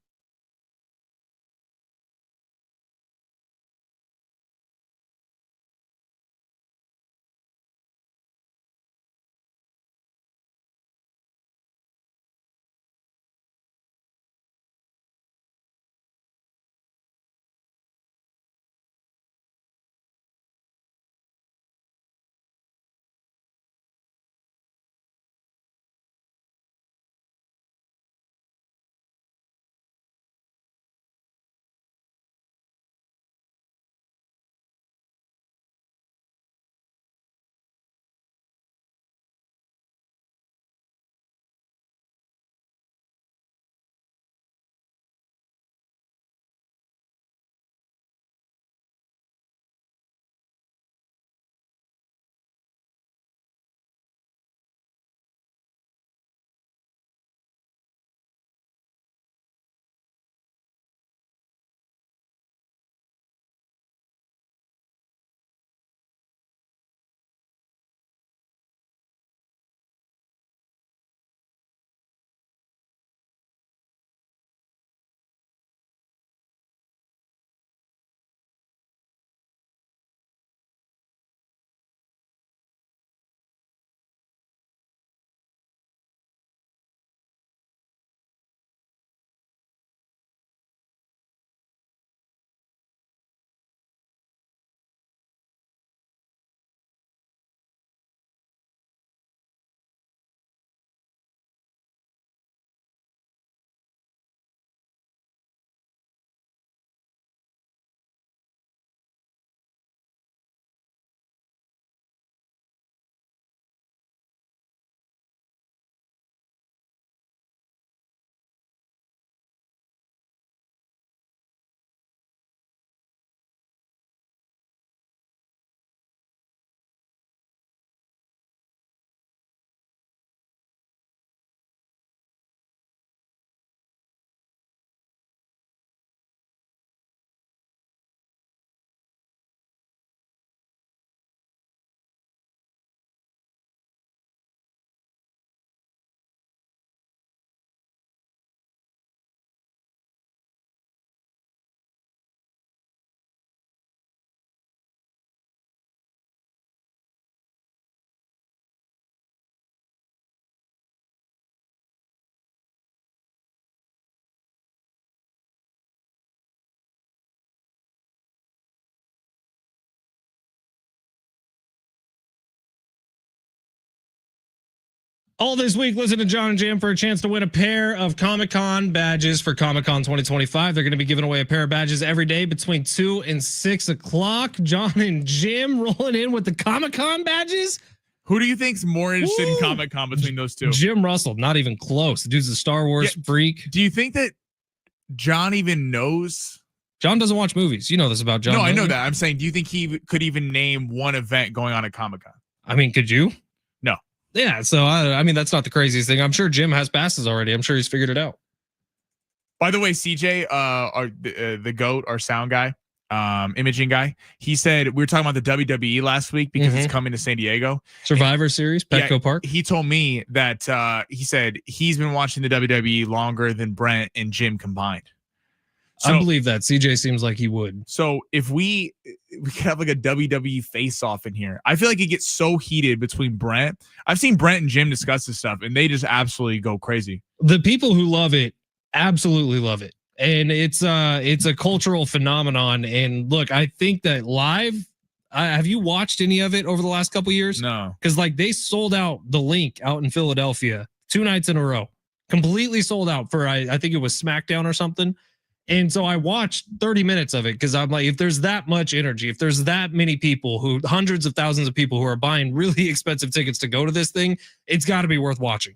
All this week, listen to John and Jim for a chance to win a pair of Comic-Con badges for Comic-Con 2025. They're going to be giving away a pair of badges every day between 2 and 6 o'clock. John and Jim rolling in with the Comic-Con badges. Who do you think's more interested in Comic-Con between those two? Jim Russell, not even close. The dude's a Star Wars freak. Do you think that John even knows? John doesn't watch movies. You know this about John. No, I know that. I'm saying, do you think he could even name one event going on at Comic-Con? I mean, could you? No. Yeah, so I mean, that's not the craziest thing. I'm sure Jim has passes already. I'm sure he's figured it out. By the way, CJ, the GOAT, our sound guy, imaging guy, he said we were talking about the WWE last week because it's coming to San Diego. Survivor Series, Petco Park. He told me that he said he's been watching the WWE longer than Brent and Jim combined. So, I believe that. CJ seems like he would. So if we could have like a WWE face-off in here, I feel like it gets so heated between Brent. I've seen Brent and Jim discuss this stuff, and they just absolutely go crazy. The people who love it absolutely love it, and it's a cultural phenomenon. And look, I think that live. Have you watched any of it over the last couple years? No, because like they sold out the Link out in Philadelphia 2 nights in a row, completely sold out for I think it was SmackDown or something. And so I watched 30 minutes of it because I'm like, if there's that much energy, if there's that many people hundreds of thousands of people who are buying really expensive tickets to go to this thing, it's got to be worth watching.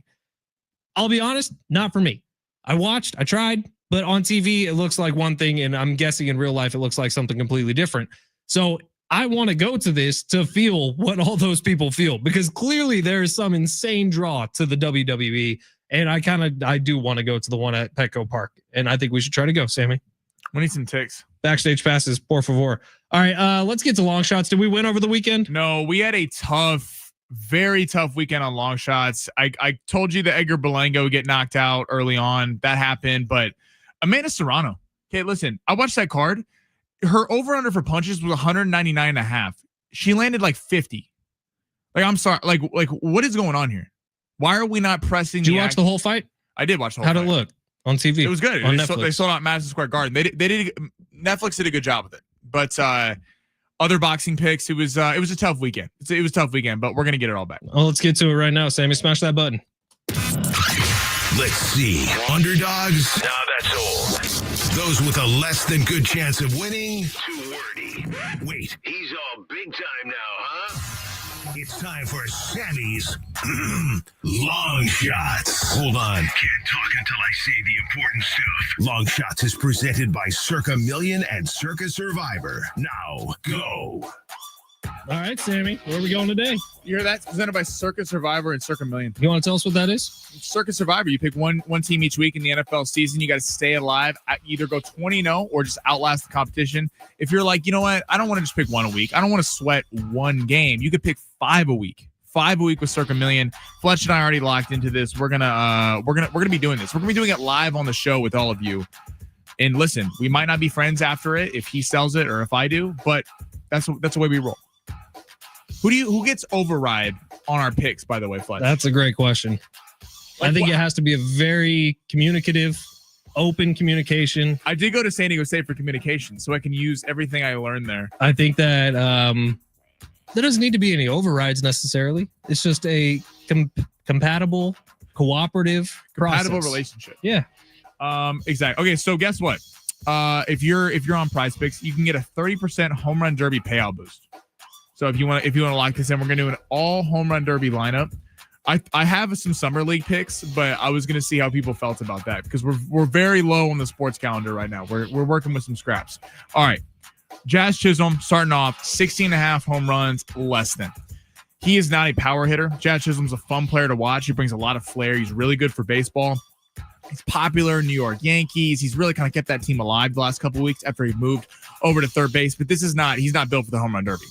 I'll be honest, not for me. I tried, but on TV, it looks like one thing. And I'm guessing in real life, it looks like something completely different. So I want to go to this to feel what all those people feel, because clearly there is some insane draw to the WWE. And I do want to go to the one at Petco Park. And I think we should try to go, Sammy. we need some ticks. Backstage passes, por favor. All right, let's get to long shots. Did we win over the weekend? No, we had a very tough weekend on long shots. I told you that Edgar Berlanga would get knocked out early on. That happened, but Amanda Serrano. Okay, listen, I watched that card. Her over-under for punches was 199.5. She landed like 50. Like, I'm sorry. Like what is going on here? Why are we not pressing? Did you watch the whole fight? I did watch the whole fight. How'd it look on TV? It was good. On Netflix. They sold out Madison Square Garden. They did. Netflix did a good job with it. But other boxing picks, it was a tough weekend. It was a tough weekend, but we're gonna get it all back. Well, let's get to it right now, Sammy. Smash that button. Let's see. Underdogs? Nah, that's all. Those with a less than good chance of winning? Too wordy. Wait, he's all big time now, huh? It's time for Sammy's Long Shots. Hold on. Can't talk until I say the important stuff. Long Shots is presented by Circa Million and Circa Survivor. Now, go. All right, Sammy. Where are we going today? You hear that? It's presented by Circa Survivor and Circa Million. You want to tell us what that is? Circa Survivor. You pick one team each week in the NFL season. You got to stay alive. Either go 20-0 or just outlast the competition. If you're like, you know what? I don't want to just pick one a week. I don't want to sweat one game. You could pick 5 a week. 5 a week with Circa Million. Fletch and I already locked into this. We're gonna be doing this. We're gonna be doing it live on the show with all of you. And listen, we might not be friends after it if he sells it or if I do, but that's the way we roll. Who gets override on our picks, by the way, Fletch? That's a great question. I think it has to be a very communicative, open communication. I did go to San Diego State for communication, so I can use everything I learned there. I think that there doesn't need to be any overrides necessarily. It's just a compatible, cooperative process. Relationship. Yeah. Exactly. Okay, so guess what? If you're on Prize Picks, you can get a 30% home run derby payout boost. So if you want to lock this in, we're going to do an all home run derby lineup. I have some summer league picks, but I was going to see how people felt about that because we're very low on the sports calendar right now. We're working with some scraps. All right. Jazz Chisholm starting off 16.5 home runs, less than. He is not a power hitter. Jazz Chisholm's a fun player to watch. He brings a lot of flair. He's really good for baseball. He's popular in New York Yankees. He's really kind of kept that team alive the last couple of weeks after he moved over to third base. But he's not built for the home run derby.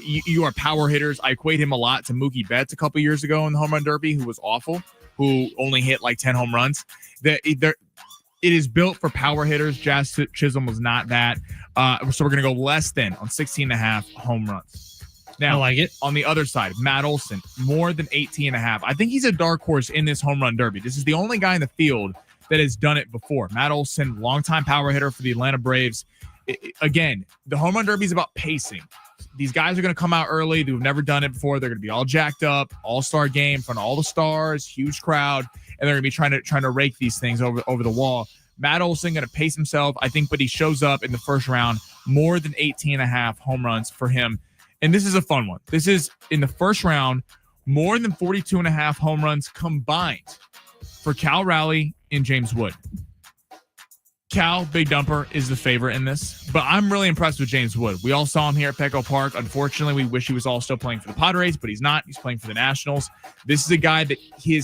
You are power hitters. I equate him a lot to Mookie Betts a couple years ago in the home run derby, who was awful, who only hit like 10 home runs. It is built for power hitters. Jazz Chisholm was not that. So we're going to go less than on 16.5 home runs. Now, I like it. On the other side, Matt Olson, more than 18.5. I think he's a dark horse in this home run derby. This is the only guy in the field that has done it before. Matt Olson, longtime power hitter for the Atlanta Braves. Again, the home run derby is about pacing. These guys are going to come out early. They've never done it before. They're going to be all jacked up, all-star game in front of all the stars, huge crowd, and they're going to be trying to rake these things over the wall. Matt Olson going to pace himself, I think, but he shows up in the first round, more than 18.5 home runs for him. And this is a fun one. This is in the first round, more than 42.5 home runs combined for Cal Raleigh and James Wood. Cal, Big Dumper, is the favorite in this, but I'm really impressed with James Wood. We all saw him here at Petco Park. Unfortunately, we wish he was all still playing for the Padres, but he's not. He's playing for the Nationals. This is a guy that he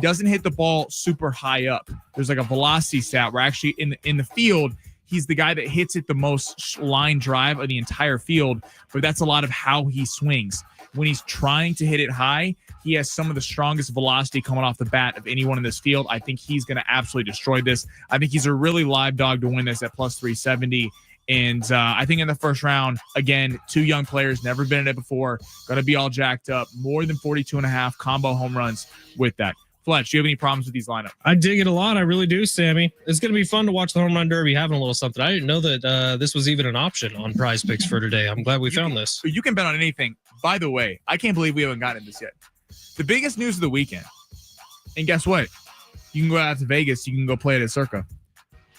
doesn't hit the ball super high up. There's like a velocity stat where actually in the field, he's the guy that hits it the most line drive of the entire field, but that's a lot of how he swings. When he's trying to hit it high, he has some of the strongest velocity coming off the bat of anyone in this field. I think he's going to absolutely destroy this. I think he's a really live dog to win this at plus 370. And I think in the first round, again, 2 young players, never been in it before, going to be all jacked up. More than 42.5 combo home runs with that. Fletch, do you have any problems with these lineups? I dig it a lot. I really do, Sammy. It's going to be fun to watch the home run derby, having a little something. I didn't know that this was even an option on Prize Picks for today. I'm glad we found this. You can bet on anything. By the way, I can't believe we haven't gotten this yet. The biggest news of the weekend, and guess what? You can go out to Vegas. You can go play it at Circa.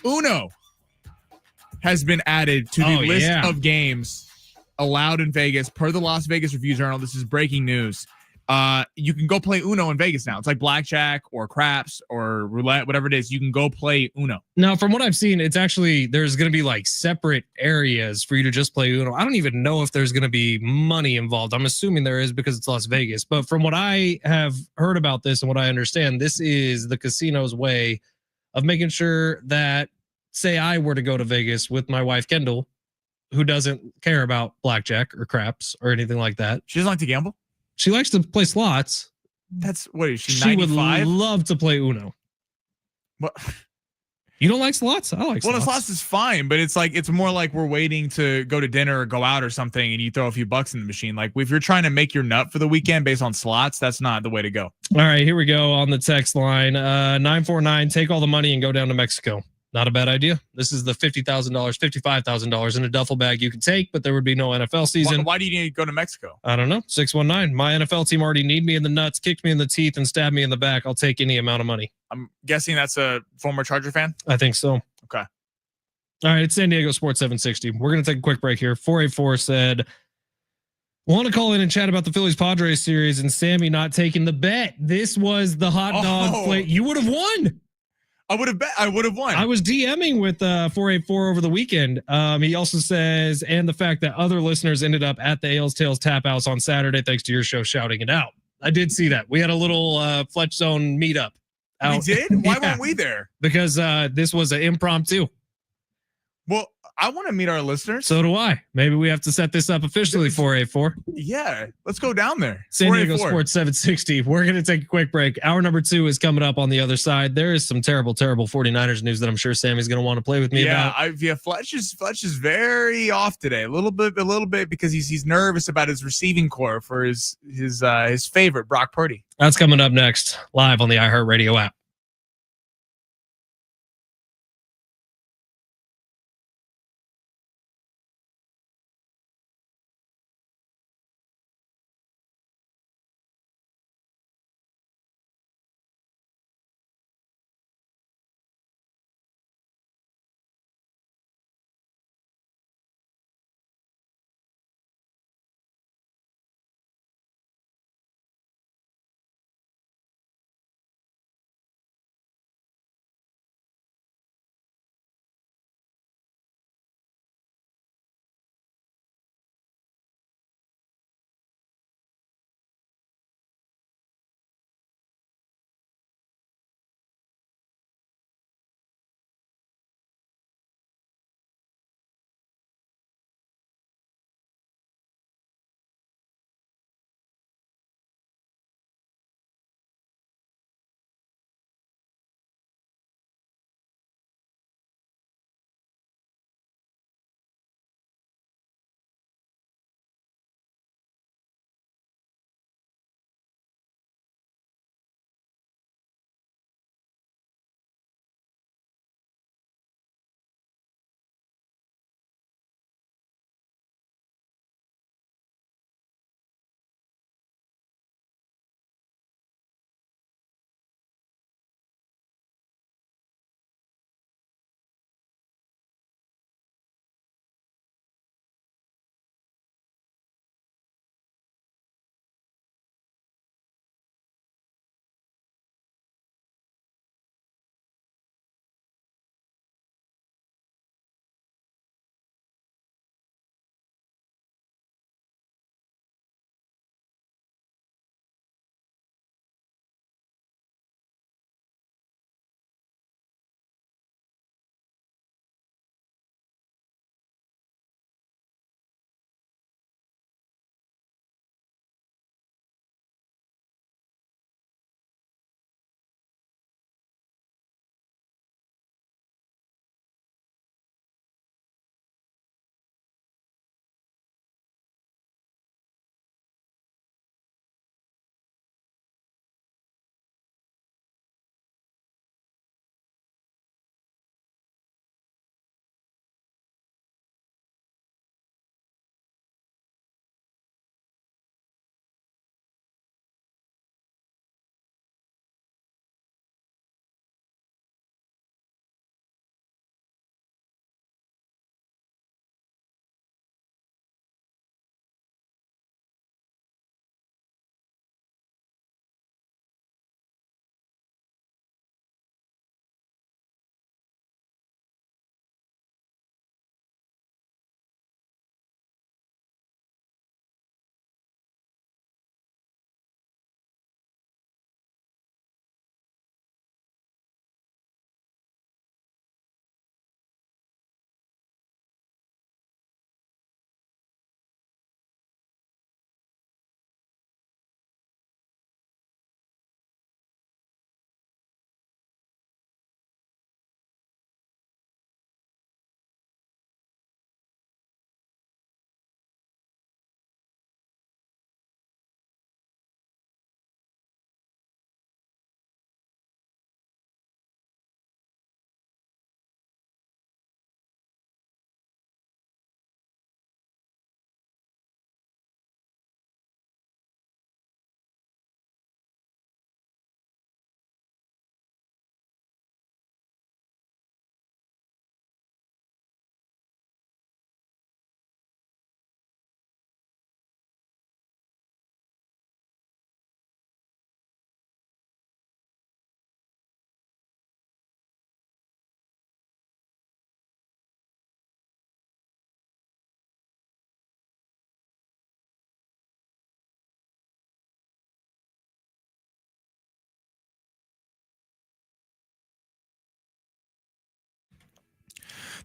Uno has been added to the list of games allowed in Vegas per the Las Vegas Review-Journal. This is breaking news. You can go play Uno in Vegas now. It's like blackjack or craps or roulette, whatever it is. You can go play Uno. Now, from what I've seen, it's actually, there's going to be like separate areas for you to just play Uno. I don't even know if there's going to be money involved. I'm assuming there is because it's Las Vegas. But from what I have heard about this and what I understand, this is the casino's way of making sure that, say I were to go to Vegas with my wife, Kendall, who doesn't care about blackjack or craps or anything like that. She doesn't like to gamble? She likes to play slots. That's what is she? She 95? would love to play Uno. What? You don't like slots? I like slots. Well, the slots is fine, but it's more like we're waiting to go to dinner or go out or something, and you throw a few bucks in the machine. Like if you're trying to make your nut for the weekend based on slots, that's not the way to go. All right, here we go on the text line. 949. Take all the money and go down to Mexico. Not a bad idea. This is the $50,000, $55,000 in a duffel bag you can take, but there would be no NFL season. Why do you need to go to Mexico? I don't know. 619. My NFL team already need me in the nuts, kicked me in the teeth, and stabbed me in the back. I'll take any amount of money. I'm guessing that's a former Charger fan. I think so. Okay. All right, it's San Diego Sports 760. We're going to take a quick break here. 484 said, want to call in and chat about the Phillies Padres series and Sammy not taking the bet. This was the hot dog play. You would have won. I would have bet. I would have won. I was DMing with 484 over the weekend. He also says, and the fact that other listeners ended up at the Ales Tales Tap House on Saturday, thanks to your show shouting it out. I did see that. We had a little Fletch Zone meetup. We did? Why weren't we there? Because this was an impromptu. Well, I want to meet our listeners. So do I. Maybe we have to set this up officially, 484. Yeah, let's go down there. San Diego Sports 760. We're going to take a quick break. Hour number 2 is coming up on the other side. There is some terrible 49ers news that I'm sure Sammy's going to want to play with me about. Fletch is very off today. A little bit because he's nervous about his receiving core for his favorite Brock Purdy. That's coming up next, live on the iHeartRadio app.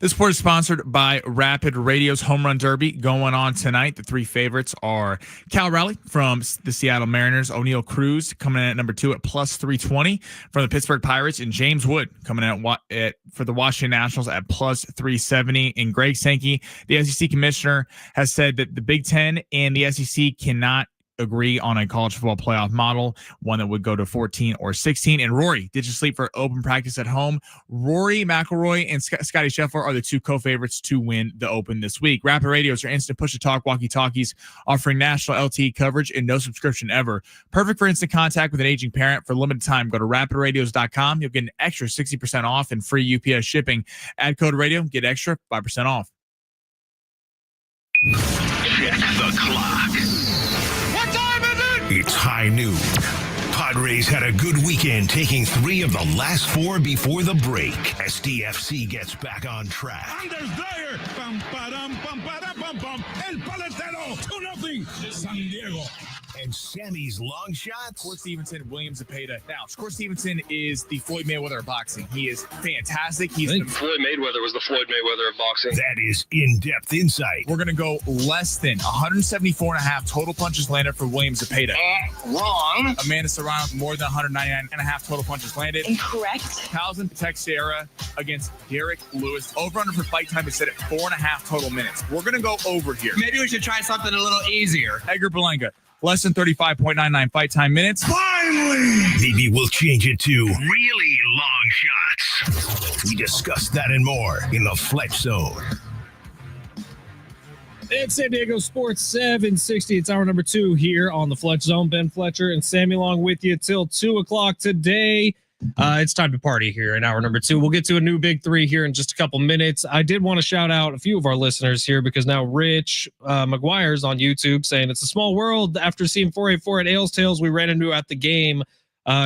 This sport is sponsored by Rapid Radio's Home Run Derby going on tonight. The three favorites are Cal Raleigh from the Seattle Mariners, O'Neal Cruz coming in at number 2 at plus 320 from the Pittsburgh Pirates, and James Wood coming in for the Washington Nationals at plus 370. And Greg Sankey, the SEC commissioner, has said that the Big Ten and the SEC cannot agree on a college football playoff model, one that would go to 14 or 16. And Rory, did you sleep for open practice at home? Rory McIlroy and Scotty Scheffler are the two co-favorites to win the Open this week. Rapid Radio is your instant push-to-talk walkie-talkies, offering national LTE coverage and no subscription ever. Perfect for instant contact with an aging parent. For a limited time, go to rapidradios.com. You'll get an extra 60% off and free UPS shipping. Add code radio, get extra 5% off. Check the clock. It's high noon. Padres had a good weekend, taking 3 of the last 4 before the break. SDFC gets back on track. Anders Dyer. Pam, param, pam, para, pam, pam. El Paletero. 2-0. San Diego. And Sammy's long shots. Court Stevenson, William Zepeda. Now, Court Stevenson is the Floyd Mayweather of boxing. He is fantastic. He's Floyd Mayweather was the Floyd Mayweather of boxing. That is in-depth insight. We're going to go less than 174.5 total punches landed for William Zepeda. Wrong. Amanda Serrano, more than 199.5 total punches landed. Incorrect. Towson Teixeira against Derek Lewis. Over-under for fight time is set at 4.5 total minutes. We're going to go over here. Maybe we should try something a little easier. Edgar Berlanga, less than 35.99 fight time minutes. Finally! Maybe we'll change it to really long shots. We discussed that and more in the Fletch Zone. It's San Diego Sports 760. It's hour number 2 here on the Fletch Zone. Ben Fletcher and Sammy Long with you till 2 o'clock today. It's time to party here in hour number 2. We'll get to a new big 3 here in just a couple minutes. I did want to shout out a few of our listeners here because now Rich McGuire's on YouTube saying it's a small world. After seeing 484 at Ales Tales, we ran into at the game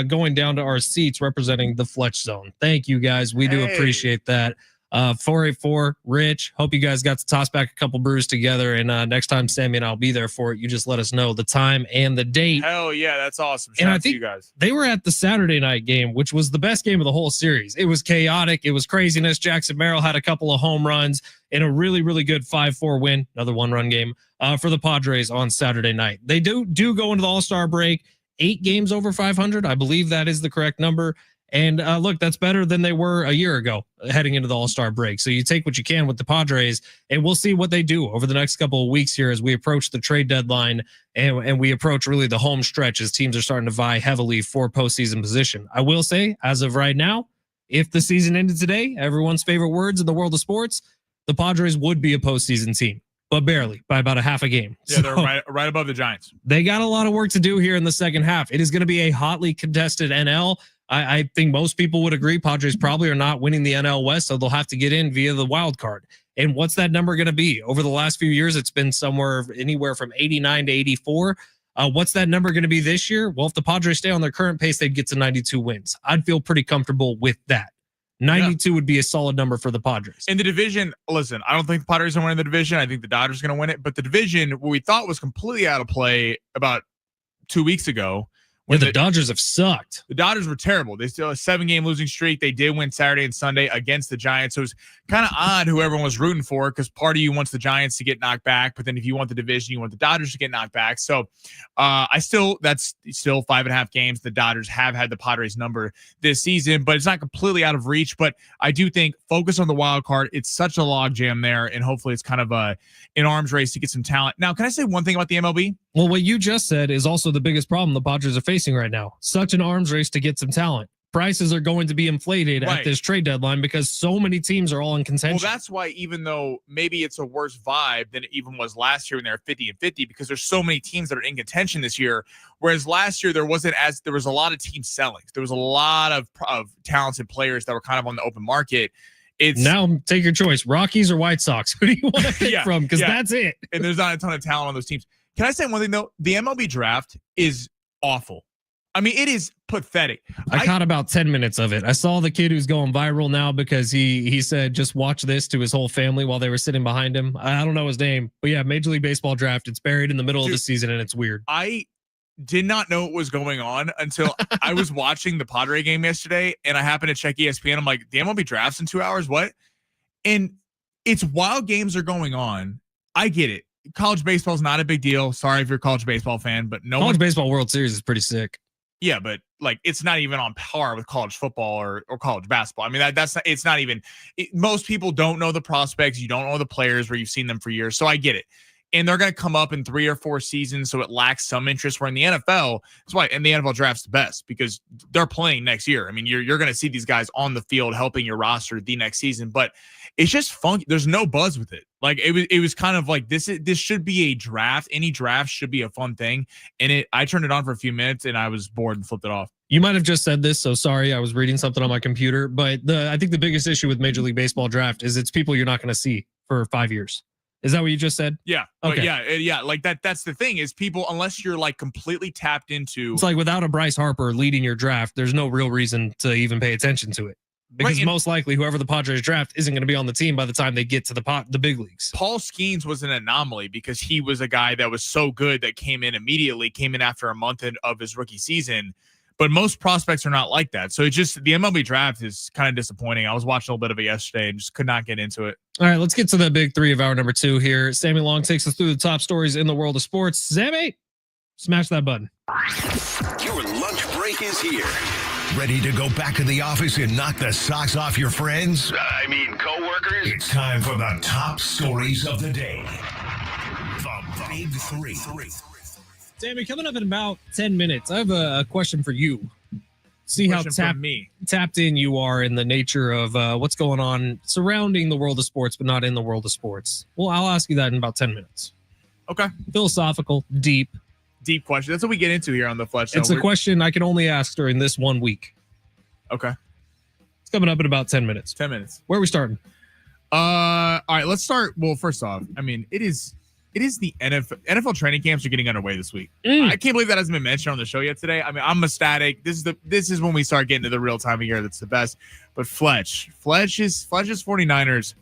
going down to our seats representing the Fletch Zone. Thank you guys. We do appreciate that. 484, Rich, hope you guys got to toss back a couple brews together. And next time, Sammy and I'll be there for it. You just let us know the time and the date. Hell yeah, that's awesome. Shout and I out think to you guys. They were at the Saturday night game, which was the best game of the whole series. It was chaotic. It was craziness. Jackson Merrill had a couple of home runs and a really, really good 5-4 win. Another 1-run game for the Padres on Saturday night. They do go into the All-Star break 8 games over 500. I believe that is the correct number. And look, that's better than they were a year ago heading into the All-Star break. So you take what you can with the Padres, and we'll see what they do over the next couple of weeks here as we approach the trade deadline and we approach really the home stretch as teams are starting to vie heavily for postseason position. I will say, as of right now, if the season ended today, everyone's favorite words in the world of sports, the Padres would be a postseason team, but barely by about a half a game. Yeah, they're right above the Giants. They got a lot of work to do here in the second half. It is going to be a hotly contested NL. I think most people would agree Padres probably are not winning the NL West, so they'll have to get in via the wild card. And what's that number going to be? Over the last few years, it's been anywhere from 89 to 84. What's that number going to be this year? Well, if the Padres stay on their current pace, they'd get to 92 wins. I'd feel pretty comfortable with that. 92 would be a solid number for the Padres. In the division, listen, I don't think the Padres are going to win the division. I think the Dodgers are going to win it. But the division, what we thought was completely out of play about 2 weeks ago, when the Dodgers have sucked. The Dodgers were terrible. They still have a 7-game losing streak. They did win Saturday and Sunday against the Giants. So it was kind of odd who everyone was rooting for because part of you wants the Giants to get knocked back, but then if you want the division, you want the Dodgers to get knocked back. So that's still 5.5 games. The Dodgers have had the Padres number this season, but it's not completely out of reach. But I do think focus on the wild card. It's such a logjam there, and hopefully it's kind of an arms race to get some talent. Now, can I say one thing about the MLB? Well, what you just said is also the biggest problem the Padres are facing right now. Such an arms race to get some talent. Prices are going to be inflated at this trade deadline because so many teams are all in contention. Well, that's why even though maybe it's a worse vibe than it even was last year when they were 50-50, because there's so many teams that are in contention this year. Whereas last year there was a lot of teams selling. There was a lot of talented players that were kind of on the open market. It's now take your choice: Rockies or White Sox. Who do you want to pick from? Because that's it. And there's not a ton of talent on those teams. Can I say one thing though? The MLB draft is awful. I mean, it is pathetic. I caught about 10 minutes of it. I saw the kid who's going viral now because he said, just watch this to his whole family while they were sitting behind him. I don't know his name, but yeah, Major League Baseball draft. It's buried in the middle of the season and it's weird. I did not know what was going on until I was watching the Padre game yesterday and I happened to check ESPN. I'm like, the MLB drafts in 2 hours? What? And it's while games are going on. I get it. College baseball is not a big deal. Sorry if you're a college baseball fan, but College baseball World Series is pretty sick. Yeah, but like it's not even on par with college football or college basketball. I mean, that's not, it's not even. Most people don't know the prospects. You don't know the players where you've seen them for years. So I get it. And they're going to come up in 3 or 4 seasons, so it lacks some interest. Where in the NFL, that's why, and the NFL draft's the best because they're playing next year. I mean, you're going to see these guys on the field helping your roster the next season, but it's just funky. There's no buzz with it. Like it was kind of like this should be a draft. Any draft should be a fun thing. And I turned it on for a few minutes and I was bored and flipped it off. You might have just said this, so sorry. I was reading something on my computer, but I think the biggest issue with Major League Baseball draft is it's people you're not going to see for 5 years. Is that what you just said? Yeah. Okay. Yeah. Like that's the thing is people, unless you're like completely tapped into. It's like without a Bryce Harper leading your draft, there's no real reason to even pay attention to it. Because right, most likely whoever the Padres draft isn't going to be on the team by the time they get to the big leagues. Paul Skeens was an anomaly because he was a guy that was so good that came in after a month of his rookie season. But most prospects are not like that. So it's just the MLB draft is kind of disappointing. I was watching a little bit of it yesterday and just could not get into it. All right, let's get to the big 3 of hour number 2 here. Sammy Long takes us through the top stories in the world of sports. Sammy, smash that button. Your lunch break is here. Ready to go back to the office and knock the socks off your friends? I mean, coworkers? It's time for the top stories of the day. The Big 3. Sammy, coming up in about 10 minutes, I have a question for you. See how tapped in you are in the nature of what's going on surrounding the world of sports, but not in the world of sports. Well, I'll ask you that in about 10 minutes. Okay. Philosophical, deep question. That's what we get into here on the Fletch. It's a question I can only ask during this 1 week. Okay. It's coming up in about 10 minutes. 10 minutes. Where are we starting? All right, let's start. Well, first off, I mean, it is the NFL training camps are getting underway this week. I can't believe that hasn't been mentioned on the show yet today. I mean, I'm ecstatic. This is when we start getting to the real time of year that's the best. But Fletch's 49ers,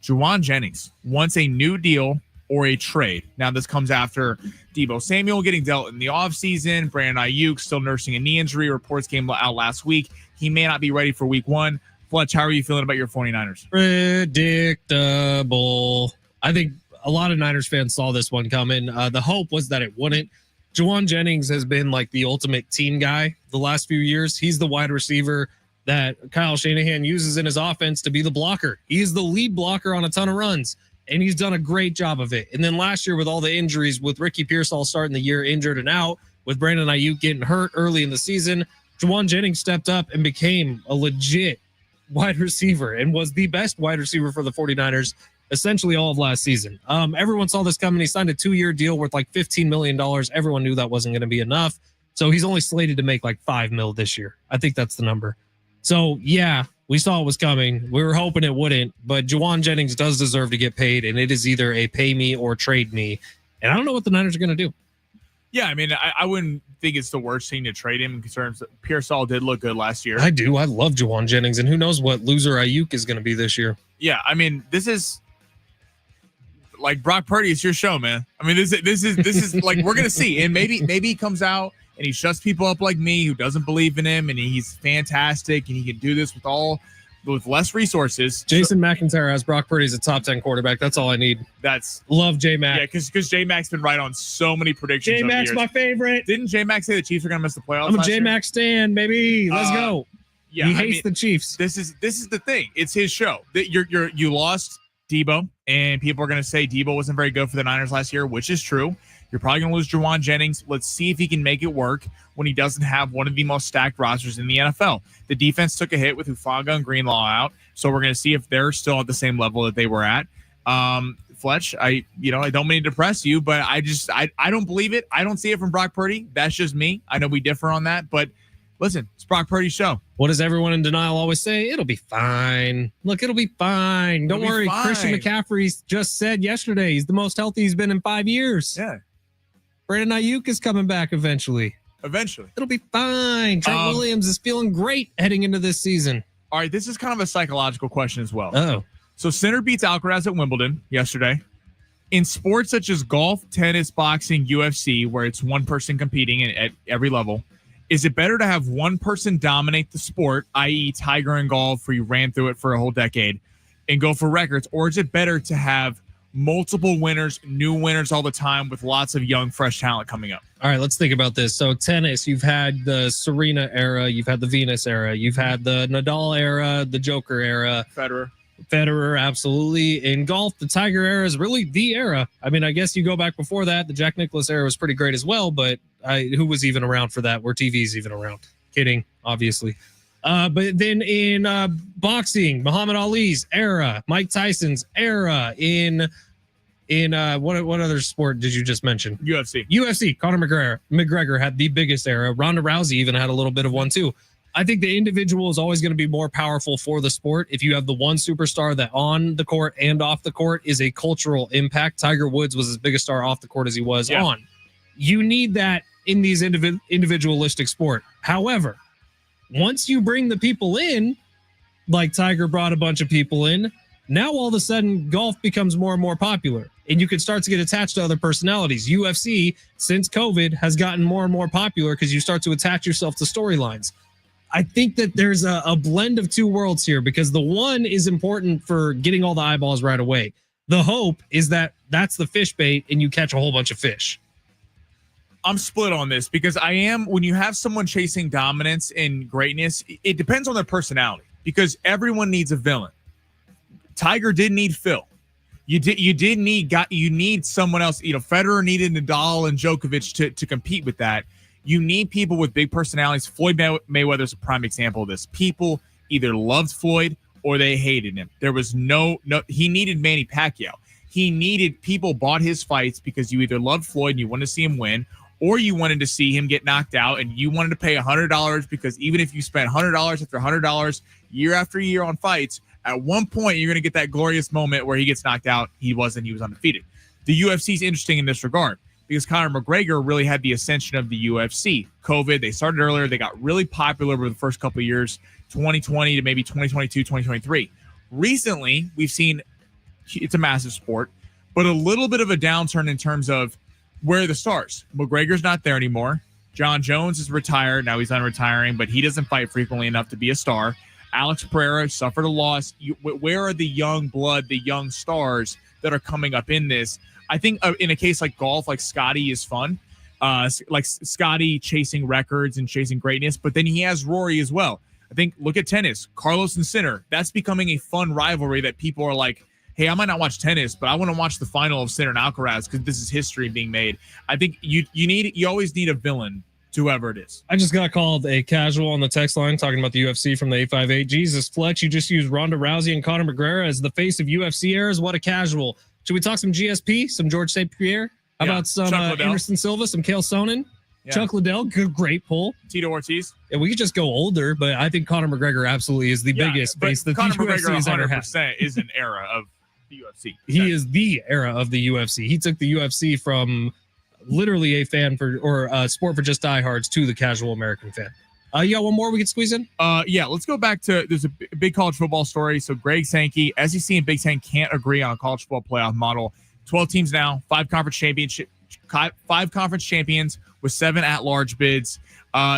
Juwan Jennings wants a new deal or a trade. Now, this comes after Deebo Samuel getting dealt in the offseason. Brandon Ayuk still nursing a knee injury. Reports came out last week. He may not be ready for week 1. Fletch, how are you feeling about your 49ers? Predictable. I think a lot of Niners fans saw this one coming. The hope was that it wouldn't. Juwan Jennings has been like the ultimate team guy the last few years. He's the wide receiver that Kyle Shanahan uses in his offense to be the blocker. He's the lead blocker on a ton of runs, and he's done a great job of it. And then last year with all the injuries, with Ricky Pearsall starting the year injured and out, with Brandon Ayuk getting hurt early in the season, Juwan Jennings stepped up and became a legit wide receiver and was the best wide receiver for the 49ers essentially all of last season. Everyone saw this coming. He signed a 2-year deal worth like $15 million. Everyone knew that wasn't going to be enough. So he's only slated to make like $5 million this year. I think that's the number. So yeah, we saw it was coming. We were hoping it wouldn't, but Juwan Jennings does deserve to get paid, and it is either a pay me or trade me. And I don't know what the Niners are going to do. Yeah, I mean, I wouldn't think it's the worst thing to trade him in terms of Pearsall did look good last year. I do. I love Juwan Jennings, and who knows what loser Ayuk is going to be this year. Yeah, I mean, this is like Brock Purdy. It's your show, man. I mean, this is like we're gonna see, and maybe he comes out and he shuts people up like me who doesn't believe in him, and he's fantastic, and he can do this with less resources. Jason McIntyre has Brock Purdy as a top 10 quarterback. That's all I need. Love J-Mac. Yeah, because J-Mac's been right on so many predictions. J-Mac's my favorite. Didn't J-Mac say the Chiefs are gonna miss the playoffs? I'm a J-Mac stan, baby. Let's go. Yeah, he hates the Chiefs. This is the thing. It's his show. That you lost Deebo, and people are going to say Deebo wasn't very good for the Niners last year, which is true. You're probably going to lose Juwan Jennings. Let's see if he can make it work when he doesn't have one of the most stacked rosters in the NFL. The defense took a hit with Hufanga and Greenlaw out, so we're going to see if they're still at the same level that they were at. Fletch, I don't mean to depress you, but I don't believe it. I don't see it from Brock Purdy. That's just me. I know we differ on that, but listen, it's Brock Purdy's show. What does everyone in denial always say? It'll be fine. Look, it'll be fine. Don't worry. Christian McCaffrey just said yesterday he's the most healthy he's been in 5 years. Yeah. Brandon Ayuk is coming back eventually. It'll be fine. Trent Williams is feeling great heading into this season. All right, this is kind of a psychological question as well. Oh. So Sinner beats Alcaraz at Wimbledon yesterday. In sports such as golf, tennis, boxing, UFC, where it's one person competing at every level, is it better to have one person dominate the sport, i.e. Tiger in golf, where you ran through it for a whole decade, and go for records, or is it better to have multiple winners, new winners all the time with lots of young, fresh talent coming up? All right, let's think about this. So tennis, you've had the Serena era, you've had the Venus era, you've had the Nadal era, the Joker era. Federer, absolutely. In golf, the Tiger era is really the era. I mean, I guess you go back before that, the Jack Nicklaus era was pretty great as well, but who was even around for that? Were TVs even around? Kidding, obviously. But then in boxing, Muhammad Ali's era, Mike Tyson's era. In what other sport did you just mention? UFC. Conor McGregor had the biggest era. Ronda Rousey even had a little bit of one too. I think the individual is always going to be more powerful for the sport. If you have the one superstar that on the court and off the court is a cultural impact. Tiger Woods was as big a star off the court as he was on. You need that in these individualistic sport. However, once you bring the people in, like Tiger brought a bunch of people in, now all of a sudden golf becomes more and more popular and you can start to get attached to other personalities. UFC, since COVID, has gotten more and more popular because you start to attach yourself to storylines. I think that there's a blend of two worlds here because the one is important for getting all the eyeballs right away. The hope is that that's the fish bait and you catch a whole bunch of fish. I'm split on this because when you have someone chasing dominance and greatness, it depends on their personality because everyone needs a villain. Tiger didn't need Phil. You need someone else. Federer needed Nadal and Djokovic to compete with that. You need people with big personalities. Floyd Mayweather is a prime example of this. People either loved Floyd or they hated him. There was no. He needed Manny Pacquiao. People bought his fights because you either loved Floyd and you wanted to see him win, or you wanted to see him get knocked out and you wanted to pay $100 because even if you spent $100 after $100 year after year on fights, at one point you're going to get that glorious moment where he gets knocked out. He was undefeated. The UFC is interesting in this regard because Conor McGregor really had the ascension of the UFC. COVID, they started earlier. They got really popular over the first couple of years, 2020 to maybe 2022, 2023. Recently, we've seen it's a massive sport, but a little bit of a downturn in terms of where are the stars. McGregor's not there anymore. John Jones is retired. Now he's unretiring, but he doesn't fight frequently enough to be a star. Alex Pereira suffered a loss. Where are the young blood, the young stars that are coming up in this? I think in a case like golf, like Scotty is fun. Like Scotty chasing records and chasing greatness, but then he has Rory as well. I think look at tennis, Carlos and Sinner. That's becoming a fun rivalry that people are like, hey, I might not watch tennis, but I want to watch the final of Sinner and Alcaraz because this is history being made. I think you always need a villain to whoever it is. I just got called a casual on the text line talking about the UFC from the 858. Jesus, Fletch, you just used Ronda Rousey and Conor McGregor as the face of UFC eras. What a casual. Should we talk some GSP, some George St. Pierre? How about some Anderson Silva, some Cale Sonnen? Yeah. Chuck Liddell, great pull. Tito Ortiz. Yeah, we could just go older, but I think Conor McGregor absolutely is the biggest face that the UFC has ever had. 100% is an era of the UFC. He is the era of the UFC. He took the UFC from literally a fan or a sport for just diehards to the casual American fan. You got one more we could squeeze in? Let's go back to there's a big college football story. So Greg Sankey, SEC and Big Ten can't agree on a college football playoff model. 12 teams now, 5 conference champions with 7 at-large bids.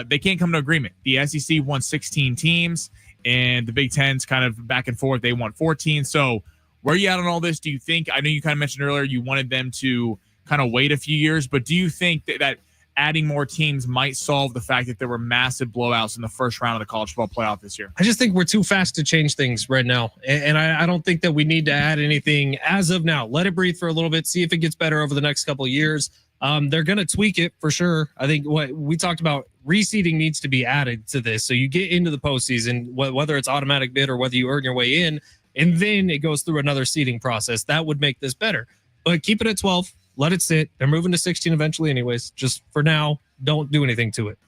They can't come to agreement. The SEC won 16 teams, and the Big Ten's kind of back and forth. They won 14. So where are you at on all this? Do you think, I know you kind of mentioned earlier you wanted them to kind of wait a few years, but do you think that adding more teams might solve the fact that there were massive blowouts in the first round of the college football playoff this year? I just think we're too fast to change things right now. And I don't think that we need to add anything as of now. Let it breathe for a little bit, see if it gets better over the next couple of years. They're going to tweak it for sure. I think what we talked about, reseeding needs to be added to this. So you get into the postseason, whether it's automatic bid or whether you earn your way in, and then it goes through another seeding process. That would make this better. But keep it at 12. Let it sit. They're moving to 16 eventually anyways. Just for now, don't do anything to it.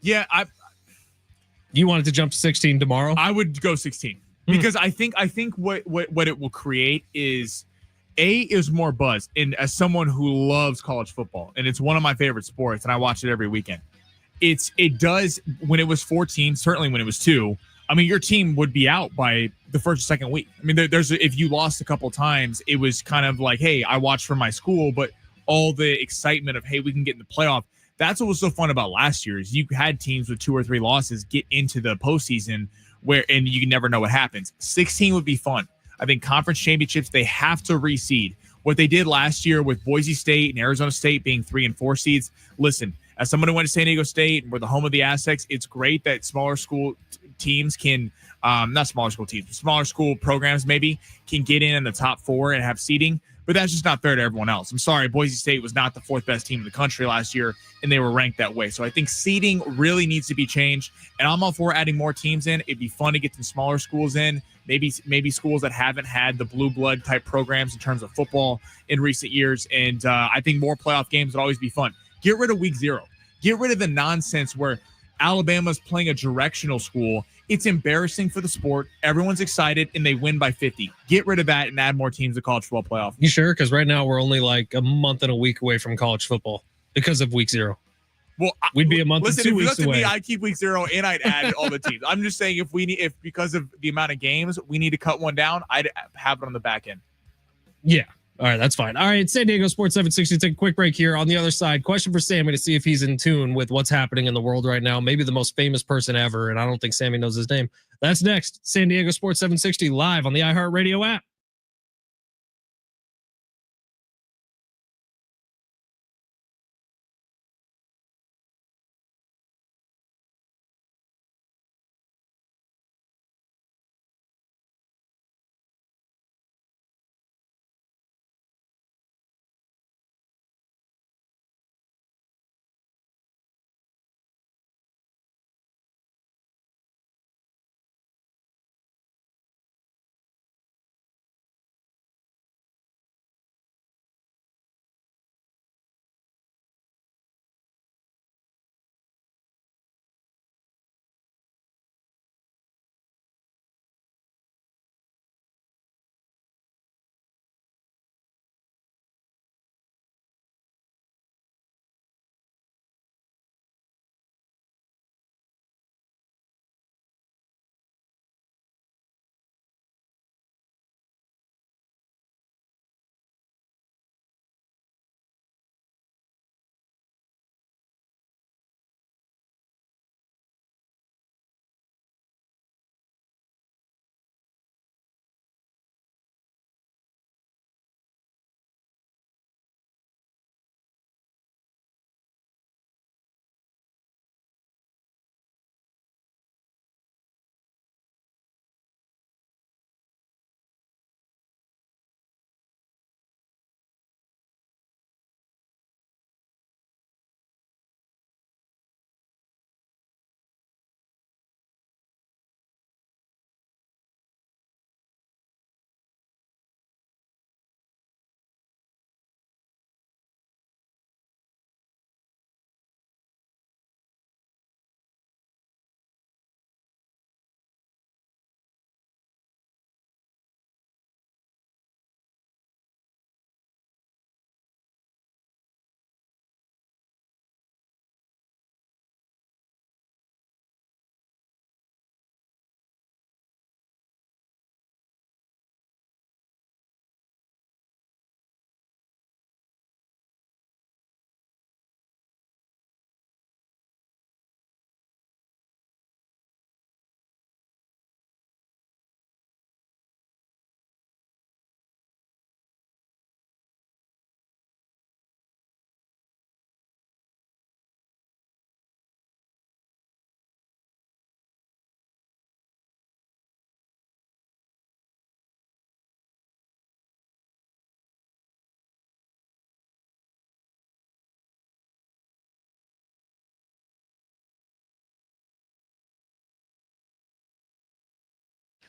Yeah, you wanted to jump to 16 tomorrow? I would go 16 because I think what it will create is more buzz. And as someone who loves college football, and it's one of my favorite sports, and I watch it every weekend. It does when it was 4 teams, certainly when it was 2. I mean, your team would be out by the first or second week. I mean, if you lost a couple times, it was kind of like, hey, I watched for my school, but all the excitement of, hey, we can get in the playoff. That's what was so fun about last year is you had teams with 2 or 3 losses get into the postseason and you never know what happens. 16 would be fun. I think conference championships, they have to reseed. What they did last year with Boise State and Arizona State being 3 and 4 seeds. Listen, as someone who went to San Diego State and we're the home of the Aztecs, it's great that smaller school teams can, not smaller school teams, but smaller school programs maybe can get in the top 4 and have seeding. But that's just not fair to everyone else. I'm sorry, Boise State was not the 4th best team in the country last year, and they were ranked that way. So I think seeding really needs to be changed, and I'm all for adding more teams in. It'd be fun to get some smaller schools in, maybe schools that haven't had the blue blood type programs in terms of football in recent years. And I think more playoff games would always be fun. Get rid of week 0. Get rid of the nonsense where Alabama's playing a directional school. It's embarrassing for the sport. Everyone's excited, and they win by 50. Get rid of that and add more teams to college football playoff. You sure? Because right now we're only like a month and a week away from college football because of week 0. Well, we'd be a month and 2 weeks away. Me, I'd keep week 0 and I'd add all the teams. I'm just saying if because of the amount of games, we need to cut one down, I'd have it on the back end. Yeah. All right, that's fine. All right, San Diego Sports 760. Take a quick break here. On the other side, question for Sammy to see if he's in tune with what's happening in the world right now. Maybe the most famous person ever, and I don't think Sammy knows his name. That's next. San Diego Sports 760 live on the iHeartRadio app.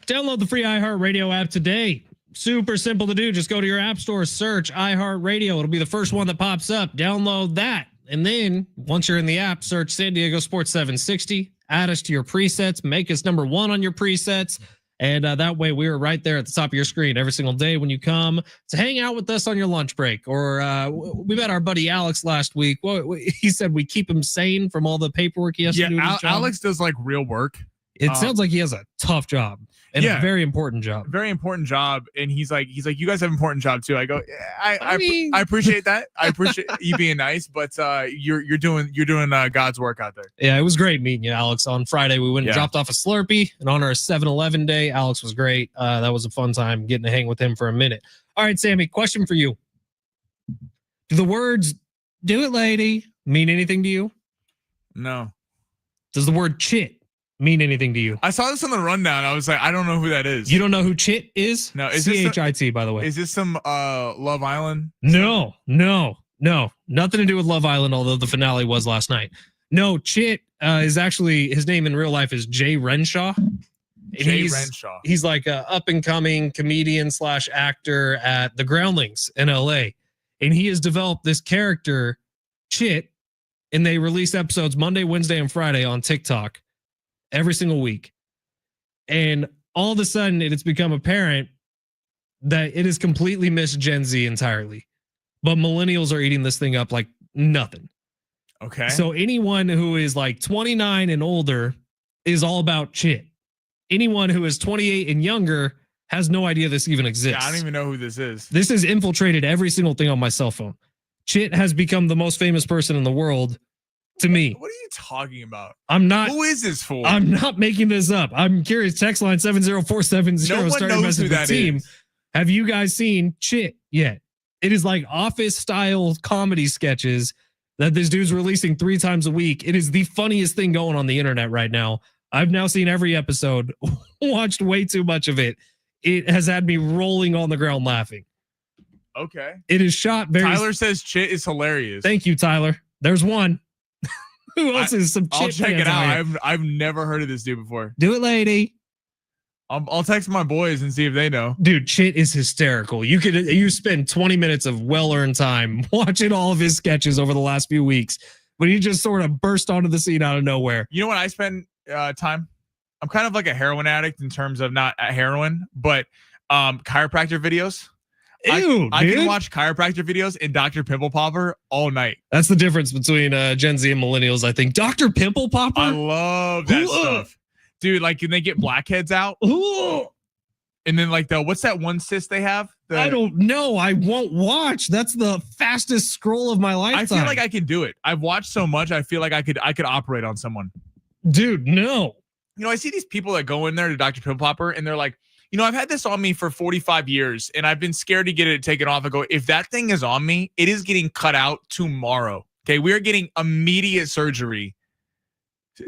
Download the free iHeartRadio app today. Super simple to do. Just go to your app store, search iHeartRadio. It'll be the first one that pops up. Download that. And then once you're in the app, search San Diego Sports 760. Add us to your presets. Make us number 1 on your presets. And that way we are right there at the top of your screen every single day when you come to hang out with us on your lunch break. Or we met our buddy Alex last week. Well, he said we keep him sane from all the paperwork he has to do. Alex does like real work. It sounds like he has a tough job. and a very important job. Very important job. And he's like, you guys have an important job too. I go, I appreciate that. I appreciate you being nice, but you're doing God's work out there. Yeah, it was great meeting you, Alex. On Friday, we went and dropped off a Slurpee and on our 7-Eleven day. Alex was great. That was a fun time getting to hang with him for a minute. All right, Sammy, question for you. Do the words "do it, lady" mean anything to you? No. Does the word "chit" mean anything to you? I saw this on the rundown. I was like, I don't know who that is. You don't know who Chit is? No, is CHIT, by the way. Is this some Love Island? No. Nothing to do with Love Island, although the finale was last night. No, Chit is actually, his name in real life is Jay Renshaw. Renshaw. He's like a up-and-coming comedian / actor at the Groundlings in LA. And he has developed this character, Chit, and they release episodes Monday, Wednesday, and Friday on TikTok every single week. And all of a sudden, it's become apparent that it has completely missed Gen Z entirely. But millennials are eating this thing up like nothing. Okay. So anyone who is like 29 and older is all about Chit. Anyone who is 28 and younger has no idea this even exists. Yeah, I don't even know who this is. This has infiltrated every single thing on my cell phone. Chit has become the most famous person in the world to me. What are you talking about? I'm not. Who is this for? I'm not making this up. I'm curious. Text line 70470. No one starting knows message who with that team. is. Have you guys seen Chit yet? It is like office style comedy sketches that this dude's releasing 3 times a week. It is the funniest thing going on the internet right now. I've now seen every episode, watched way too much of it. It has had me rolling on the ground laughing. Okay. It is shot very. Tyler says Chit is hilarious. Thank you, Tyler. There's one. Who else is some Chit? I'll check fans it out. here? I've never heard of this dude before. Do it, lady. I'll text my boys and see if they know. Dude, Chit is hysterical. You spend 20 minutes of well-earned time watching all of his sketches over the last few weeks, but he just sort of burst onto the scene out of nowhere. You know what I spend time? I'm kind of like a heroin addict in terms of not heroin, but chiropractor videos. Ew, I can watch chiropractor videos and Dr. Pimple Popper all night. That's the difference between Gen Z and millennials, I think. Dr. Pimple Popper? I love that stuff. Dude, like, can they get blackheads out? Ooh. And then, like, what's that one cyst they have? I don't know. I won't watch. That's the fastest scroll of my lifetime. I feel like I can do it. I've watched so much. I feel like I could operate on someone. Dude, no. You know, I see these people that go in there to Dr. Pimple Popper and they're like, you know, I've had this on me for 45 years and I've been scared to get it taken off. I go, if that thing is on me, it is getting cut out tomorrow. Okay. We are getting immediate surgery.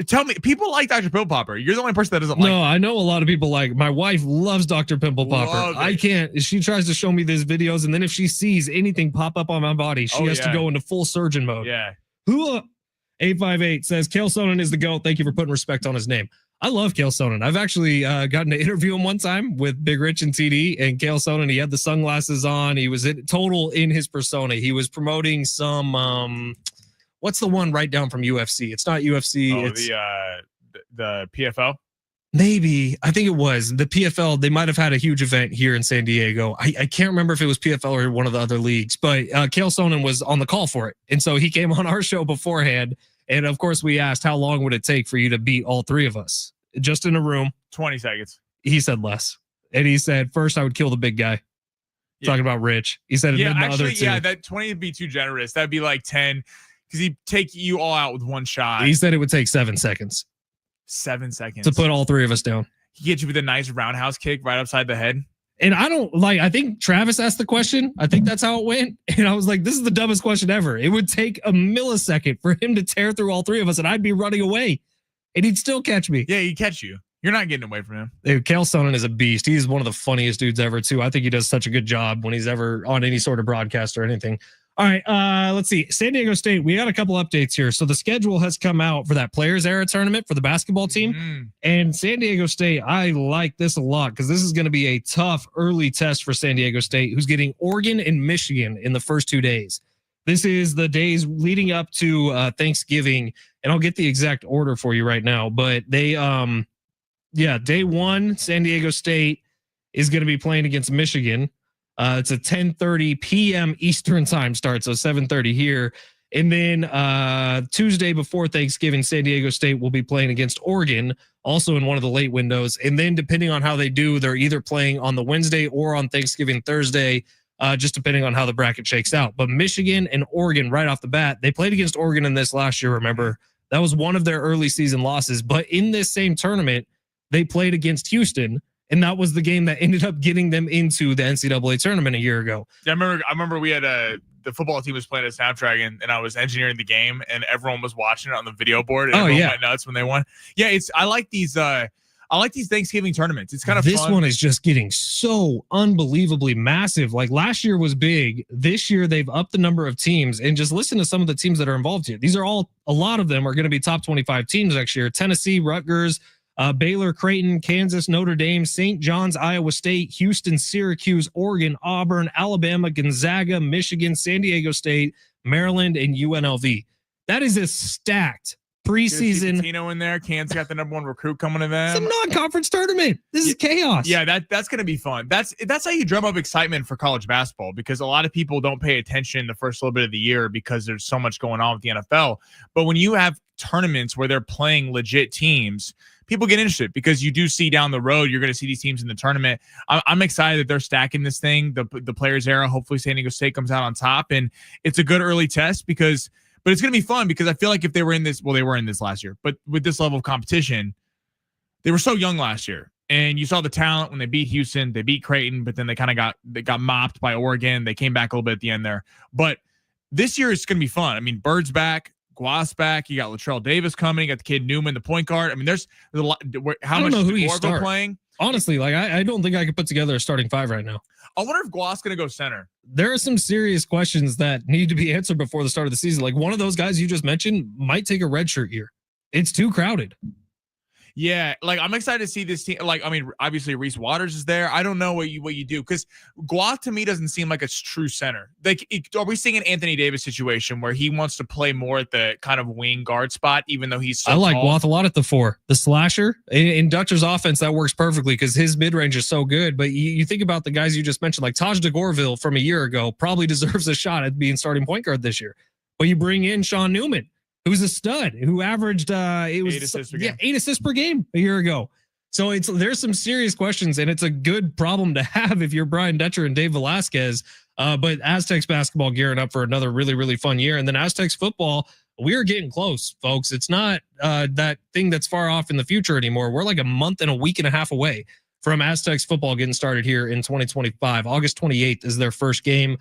Tell me, people like Dr. Pimple Popper. You're the only person that doesn't like. No, I know a lot of people like. My wife loves Dr. Pimple Popper. I can't. She tries to show me these videos, and then if she sees anything pop up on my body, she has to go into full surgeon mode. Yeah. 858 says Kale Sonnen is the GOAT. Thank you for putting respect on his name. I love Kale Sonnen. I've actually gotten to interview him one time with Big Rich and TD, and Kale Sonnen. He had the sunglasses on. He was in his persona. He was promoting some. What's the one right down from UFC? It's not UFC. Oh, it's the PFL. Maybe. I think it was the PFL. They might have had a huge event here in San Diego. I can't remember if it was PFL or one of the other leagues, but Kale Sonnen was on the call for it. And so he came on our show beforehand. And of course we asked, how long would it take for you to beat all 3 of us just in a room? 20 seconds. He said less. And he said, first I would kill the big guy. Yeah. Talking about Rich. He said, yeah, the actually, other 2. Yeah, that 20 would be too generous. That'd be like 10 because he'd take you all out with one shot. He said it would take 7 seconds. 7 seconds. To put all 3 of us down. He gets you with a nice roundhouse kick right upside the head. And I don't like, I think Travis asked the question. I think that's how it went. And I was like, this is the dumbest question ever. It would take a millisecond for him to tear through all 3 of us and I'd be running away and he'd still catch me. Yeah, he'd catch you. You're not getting away from him. Dude, Kale Sonnen is a beast. He's one of the funniest dudes ever too. I think he does such a good job when he's ever on any sort of broadcast or anything. All right, let's see. San Diego State, we got a couple updates here. So the schedule has come out for that Players Era tournament for the basketball team. Mm-hmm. And San Diego State, I like this a lot because this is going to be a tough early test for San Diego State, who's getting Oregon and Michigan in the first 2 days. This is the days leading up to Thanksgiving, and I'll get the exact order for you right now. But they, day 1, San Diego State is going to be playing against Michigan. It's a 10:30 p.m. Eastern time start, so 7:30 here. And then Tuesday before Thanksgiving, San Diego State will be playing against Oregon, also in one of the late windows. And then depending on how they do, they're either playing on the Wednesday or on Thanksgiving Thursday, just depending on how the bracket shakes out. But Michigan and Oregon right off the bat, they played against Oregon in this last year, remember? That was one of their early season losses. But in this same tournament, they played against Houston, and that was the game that ended up getting them into the NCAA tournament a year ago. Yeah, I remember we had the football team was playing at Snapdragon, and I was engineering the game, and everyone was watching it on the video board. And everyone went nuts when they won. Yeah, I like these Thanksgiving tournaments. It's kind of this fun. One is just getting so unbelievably massive. Like last year was big. This year they've upped the number of teams, and just listen to some of the teams that are involved here. These are a lot of them are going to be top 25 teams next year. Tennessee, Rutgers, Baylor, Creighton, Kansas, Notre Dame, St. John's, Iowa State, Houston, Syracuse, Oregon, Auburn, Alabama, Gonzaga, Michigan, San Diego State, Maryland, and UNLV. That is a stacked preseason. Tino in there. Kansas got the number 1 recruit coming to them. It's a non-conference tournament. This is chaos. Yeah, that's going to be fun. That's how you drum up excitement for college basketball, because a lot of people don't pay attention the first little bit of the year because there's so much going on with the NFL. But when you have tournaments where they're playing legit teams, people get interested, because you do see down the road, you're going to see these teams in the tournament. I'm excited that they're stacking this thing, the players era. Hopefully San Diego State comes out on top, and it's a good early test but it's going to be fun, because I feel like if they were in this, well, they were in this last year, but with this level of competition, they were so young last year. And you saw the talent when they beat Houston, they beat Creighton, but then they got mopped by Oregon. They came back a little bit at the end there. But this year it's going to be fun. I mean, Bird's back, Guas back. You got Latrell Davis coming. You got the kid Newman, the point guard. I mean, there's a lot. How much is DeGorvo playing? Honestly, like I don't think I could put together a starting 5 right now. I wonder if Guas going to go center. There are some serious questions that need to be answered before the start of the season. Like one of those guys you just mentioned might take a redshirt year. It's too crowded. Yeah, like I'm excited to see this team. Like, I mean, obviously Reese Waters is there. I don't know what you do, because Guas to me doesn't seem like a true center. Like, are we seeing an Anthony Davis situation where he wants to play more at the kind of wing guard spot, even though he's so I like tall? Guas a lot at the 4. The slasher in Dutcher's offense, that works perfectly because his mid range is so good. But you think about the guys you just mentioned, like Taj DeGorville from a year ago, probably deserves a shot at being starting point guard this year. But you bring in Sean Newman, who's a stud, who averaged 8 assists per game a year ago. So there's some serious questions, and it's a good problem to have if you're Brian Dutcher and Dave Velasquez. But Aztecs basketball gearing up for another really, really fun year. And then Aztecs football, we are getting close, folks. It's not that thing that's far off in the future anymore. We're like a month and a week and a half away from Aztecs football getting started here in 2025. August 28th is their first game.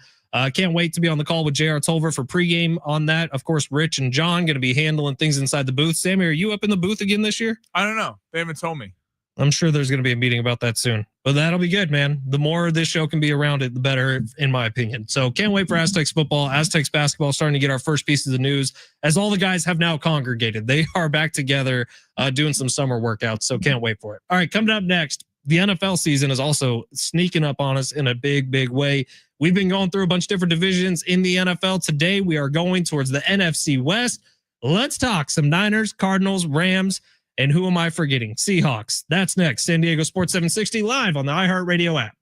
Can't wait to be on the call with J.R. Tolver for pregame on that. Of course, Rich and John going to be handling things inside the booth. Sammy, are you up in the booth again this year? I don't know. They haven't told me. I'm sure there's going to be a meeting about that soon. But that'll be good, man. The more this show can be around it, the better, in my opinion. So can't wait for Aztecs football. Aztecs basketball starting to get our first pieces of news, as all the guys have now congregated. They are back together doing some summer workouts, so can't wait for it. All right, coming up next, the NFL season is also sneaking up on us in a big, big way. We've been going through a bunch of different divisions in the NFL. Today, we are going towards the NFC West. Let's talk some Niners, Cardinals, Rams, and who am I forgetting? Seahawks. That's next. San Diego Sports 760 live on the iHeartRadio app.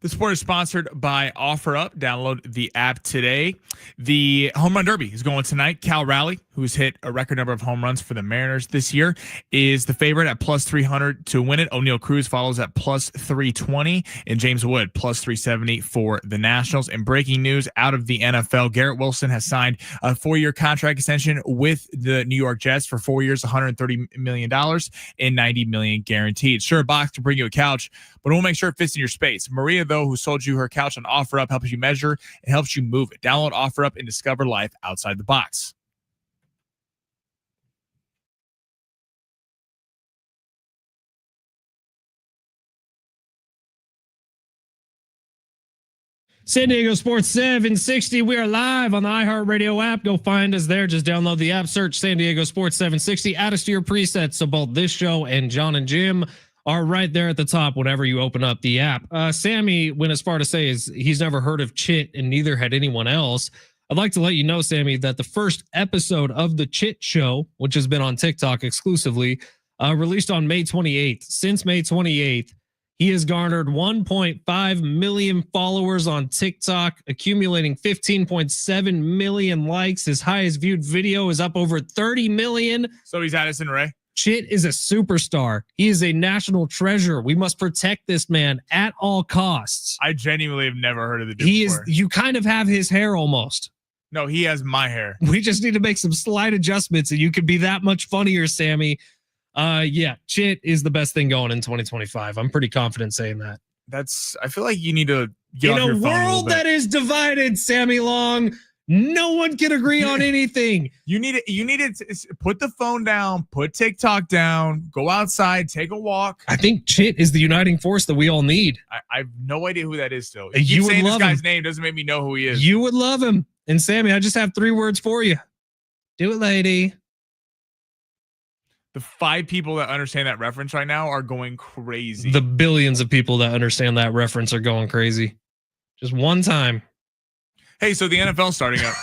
The sport is sponsored by OfferUp. Download the app today. The Home Run Derby is going tonight. Cal Raleigh, who's hit a record number of home runs for the Mariners this year, is the favorite at plus 300 to win it. O'Neal Cruz follows at plus 320, and James Wood plus 370 for the Nationals. And breaking news out of the NFL, Garrett Wilson has signed a 4-year contract extension with the New York Jets for 4 years, $130 million, and $90 million guaranteed. Sure, a box to bring you a couch, but we'll make sure it fits in your space. Maria, though, who sold you her couch on OfferUp, helps you measure and helps you move it. Download OfferUp and discover life outside the box. San Diego Sports 760. We are live on the iHeartRadio app. Go find us there. Just download the app, search San Diego Sports 760. Add us to your presets. So both this show and John and Jim are right there at the top whenever you open up the app. Sammy went as far to say is he's never heard of Chit, and neither had anyone else. I'd like to let you know, Sammy, that the first episode of the Chit Show, which has been on TikTok exclusively, released on May 28th. Since May 28th, he has garnered 1.5 million followers on TikTok, accumulating 15.7 million likes. His highest viewed video is up over 30 million. So he's Addison Rae. Chit is a superstar. He is a national treasure. We must protect this man at all costs. I genuinely have never heard of the dude before. You kind of have his hair almost. No, he has my hair. We just need to make some slight adjustments and you could be that much funnier, Sammy. Yeah, Chit is the best thing going in 2025. I'm pretty confident saying that. I feel like you need to get off your phone in a world that is divided, Sammy Long, no one can agree on anything. You need to put the phone down, put TikTok down, go outside, take a walk. I think Chit is the uniting force that we all need. I have no idea who that is still. You would saying love this guy's him. name doesn't make me know who he is. You would love him. And Sammy, I just have 3 words for you. Do it, lady. The 5 people that understand that reference right now are going crazy. The billions of people that understand that reference are going crazy. Just one time. Hey, so the NFL's starting up.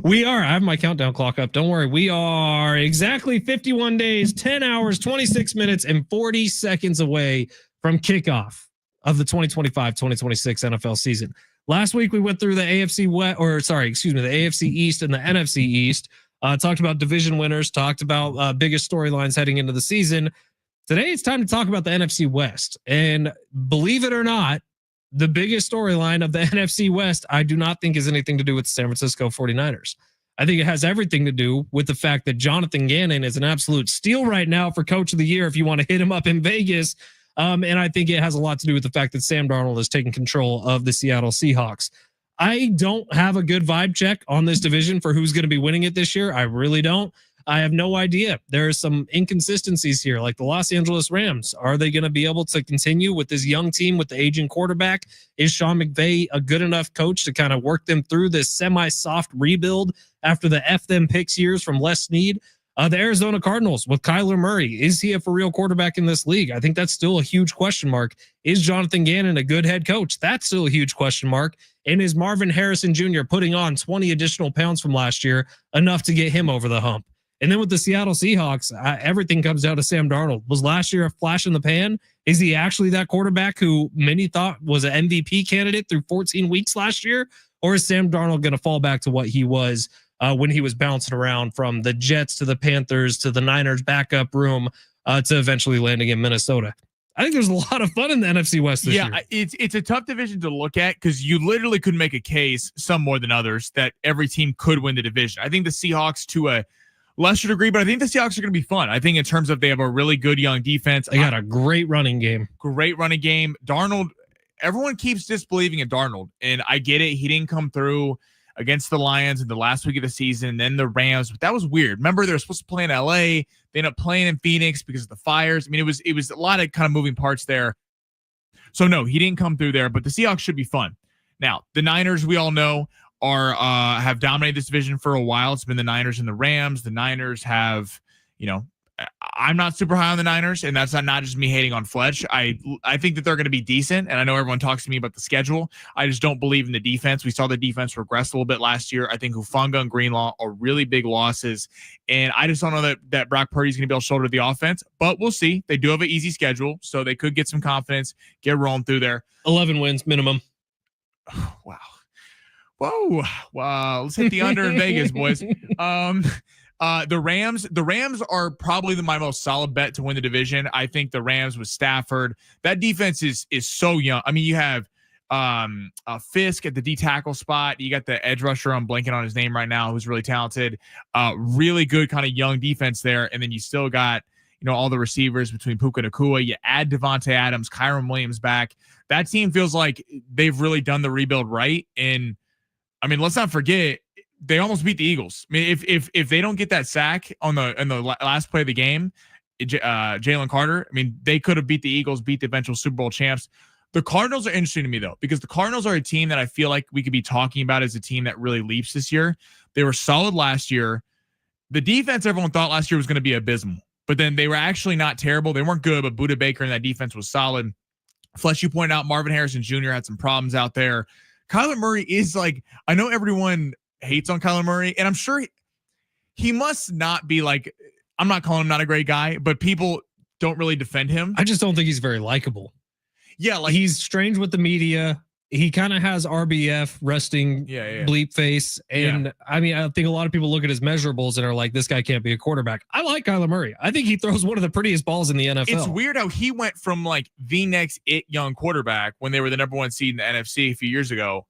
We are. I have my countdown clock up. Don't worry. We are exactly 51 days, 10 hours, 26 minutes, and 40 seconds away from kickoff of the 2025-2026 NFL season. Last week, we went through the AFC the AFC East and the NFC East. Talked about division winners, talked about biggest storylines heading into the season. Today, it's time to talk about the NFC West. And believe it or not, the biggest storyline of the NFC West, I do not think has anything to do with the San Francisco 49ers. I think it has everything to do with the fact that Jonathan Gannon is an absolute steal right now for Coach of the Year if you want to hit him up in Vegas. And I think it has a lot to do with the fact that Sam Darnold has taken control of the Seattle Seahawks. I don't have a good vibe check on this division for who's going to be winning it this year. I really don't. I have no idea. There are some inconsistencies here, like the Los Angeles Rams. Are they going to be able to continue with this young team with the aging quarterback? Is Sean McVay a good enough coach to kind of work them through this semi-soft rebuild after the F them picks years from Les Snead? The Arizona Cardinals with Kyler Murray. Is he a for real quarterback in this league? I think that's still a huge question mark. Is Jonathan Gannon a good head coach? That's still a huge question mark. And is Marvin Harrison Jr. putting on 20 additional pounds from last year enough to get him over the hump? And then with the Seattle Seahawks, everything comes down to Sam Darnold. Was last year a flash in the pan? Is he actually that quarterback who many thought was an MVP candidate through 14 weeks last year? Or is Sam Darnold going to fall back to what he was when he was bouncing around from the Jets to the Panthers to the Niners backup room to eventually landing in Minnesota? I think there's a lot of fun in the NFC West this year. Yeah, it's a tough division to look at because you literally could make a case, some more than others, that every team could win the division. I think the Seahawks to a lesser degree, but I think the Seahawks are going to be fun. I think in terms of they have a really good young defense. They got a great running game. Darnold, everyone keeps disbelieving in Darnold, and I get it. He didn't come through against the Lions in the last week of the season, and then the Rams. But that was weird. Remember, they were supposed to play in LA. They ended up playing in Phoenix because of the fires. I mean, it was a lot of kind of moving parts there. So no, he didn't come through there, but the Seahawks should be fun. Now, the Niners, we all know, have dominated this division for a while. It's been the Niners and the Rams. The Niners have, I'm not super high on the Niners, and that's not just me hating on Fletch. I think that they're going to be decent, and I know everyone talks to me about the schedule. I just don't believe in the defense. We saw the defense regress a little bit last year. I think Hufanga and Greenlaw are really big losses, and I just don't know that Brock Purdy's going to be able to shoulder the offense, but we'll see. They do have an easy schedule, so they could get some confidence, get rolling through there. 11 wins minimum. Wow. Whoa. Wow. Let's hit the under in Vegas, boys. The Rams are probably my most solid bet to win the division. I think the Rams with Stafford, that defense is so young. I mean, you have Fisk at the D tackle spot. You got the edge rusher. I'm blanking on his name right now, who's really talented. Really good kind of young defense there. And then you still got, all the receivers between Puka Nacua. You add Devontae Adams, Kyron Williams back. That team feels like they've really done the rebuild right. And I mean, let's not forget, they almost beat the Eagles. I mean, if they don't get that sack in the last play of the game, Jalen Carter, I mean, they could have beat the Eagles, beat the eventual Super Bowl champs. The Cardinals are interesting to me, though, because the Cardinals are a team that I feel like we could be talking about as a team that really leaps this year. They were solid last year. The defense, everyone thought last year was going to be abysmal, but then they were actually not terrible. They weren't good, but Budda Baker and that defense was solid. Fletch, you pointed out Marvin Harrison Jr. had some problems out there. Kyler Murray is like, I know everyone hates on Kyler Murray, and I'm sure he must not be like, I'm not calling him not a great guy, but people don't really defend him. I just don't think he's very likable. Yeah, like he's strange with the media. He kind of has RBF resting bleep face. And I mean, I think a lot of people look at his measurables and are like, this guy can't be a quarterback. I like Kyler Murray. I think he throws one of the prettiest balls in the NFL. It's weird how he went from like the next young quarterback when they were the number one seed in the NFC a few years ago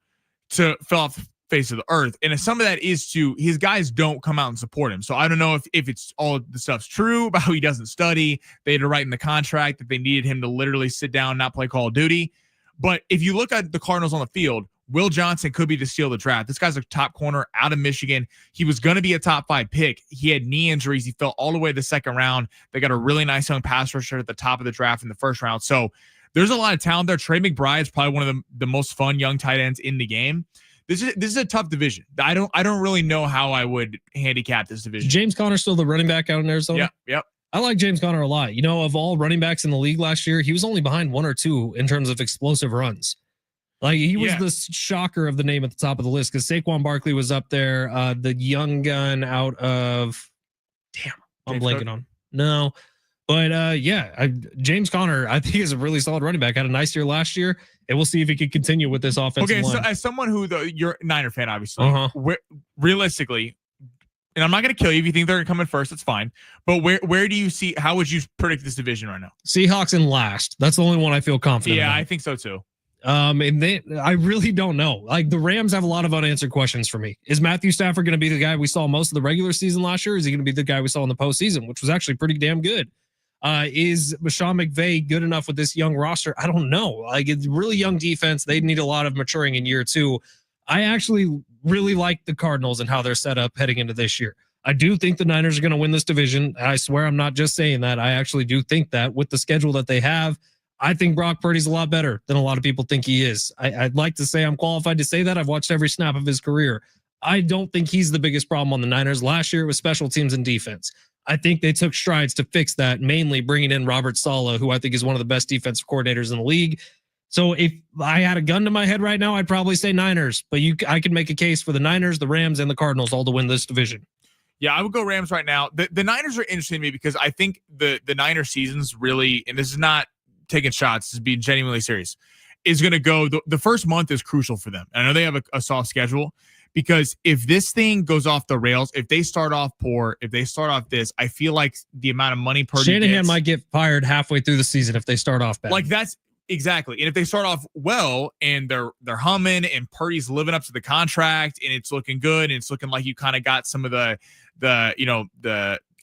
to fell off the face of the earth. And some of that is to his guys don't come out and support him. So I don't know if it's all the stuff's true about how he doesn't study. They had to write in the contract that they needed him to literally sit down, not play Call of Duty. But if you look at the Cardinals on the field, Will Johnson could be the steal of the draft. This guy's a top corner out of Michigan. He was going to be a top 5 pick. He had knee injuries. He fell all the way to the second round. They got a really nice young pass rusher at the top of the draft in the first round. So there's a lot of talent there. Trey McBride is probably one of the most fun young tight ends in the game. This is a tough division. I don't really know how I would handicap this division. James Conner still the running back out in Arizona? Yep. I like James Conner a lot. Of all running backs in the league last year, he was only behind 1 or 2 in terms of explosive runs. Like he was the shocker of the name at the top of the list because Saquon Barkley was up there. The young gun out of, I'm blanking on. No, but James Conner, I think is a really solid running back. Had a nice year last year, and we'll see if he can continue with this offensive line. So as someone who you're a Niner fan, obviously, realistically. And I'm not going to kill you if you think they're going to come in first. That's fine. But where do you see? How would you predict this division right now? Seahawks in last. That's the only one I feel confident. Yeah, about. I think so too. And I really don't know. Like the Rams have a lot of unanswered questions for me. Is Matthew Stafford going to be the guy we saw most of the regular season last year? Or is he going to be the guy we saw in the postseason, which was actually pretty damn good? Is Sean McVay good enough with this young roster? I don't know. Like it's really young defense. They need a lot of maturing in year 2. I actually really like the Cardinals and how they're set up heading into this year. I do think the Niners are going to win this division. I swear I'm not just saying that. I actually do think that with the schedule that they have, I think Brock Purdy's a lot better than a lot of people think he is. I'd like to say I'm qualified to say that. I've watched every snap of his career. I don't think he's the biggest problem on the Niners. Last year it was special teams and defense. I think they took strides to fix that, mainly bringing in Robert Saleh, who I think is one of the best defensive coordinators in the league. So if I had a gun to my head right now, I'd probably say Niners. But I could make a case for the Niners, the Rams, and the Cardinals all to win this division. Yeah, I would go Rams right now. The Niners are interesting to me because I think the Niners season's really, and this is not taking shots, this is being genuinely serious, is going to go, the first month is crucial for them. I know they have a soft schedule because if this thing goes off the rails, if they start off poor, if they start off this, I feel like the amount of money Purdy Shanahan might get fired halfway through the season if they start off bad. Like that's exactly. And if they start off well and they're humming and Purdy's living up to the contract and it's looking good and it's looking like you kind of got some of the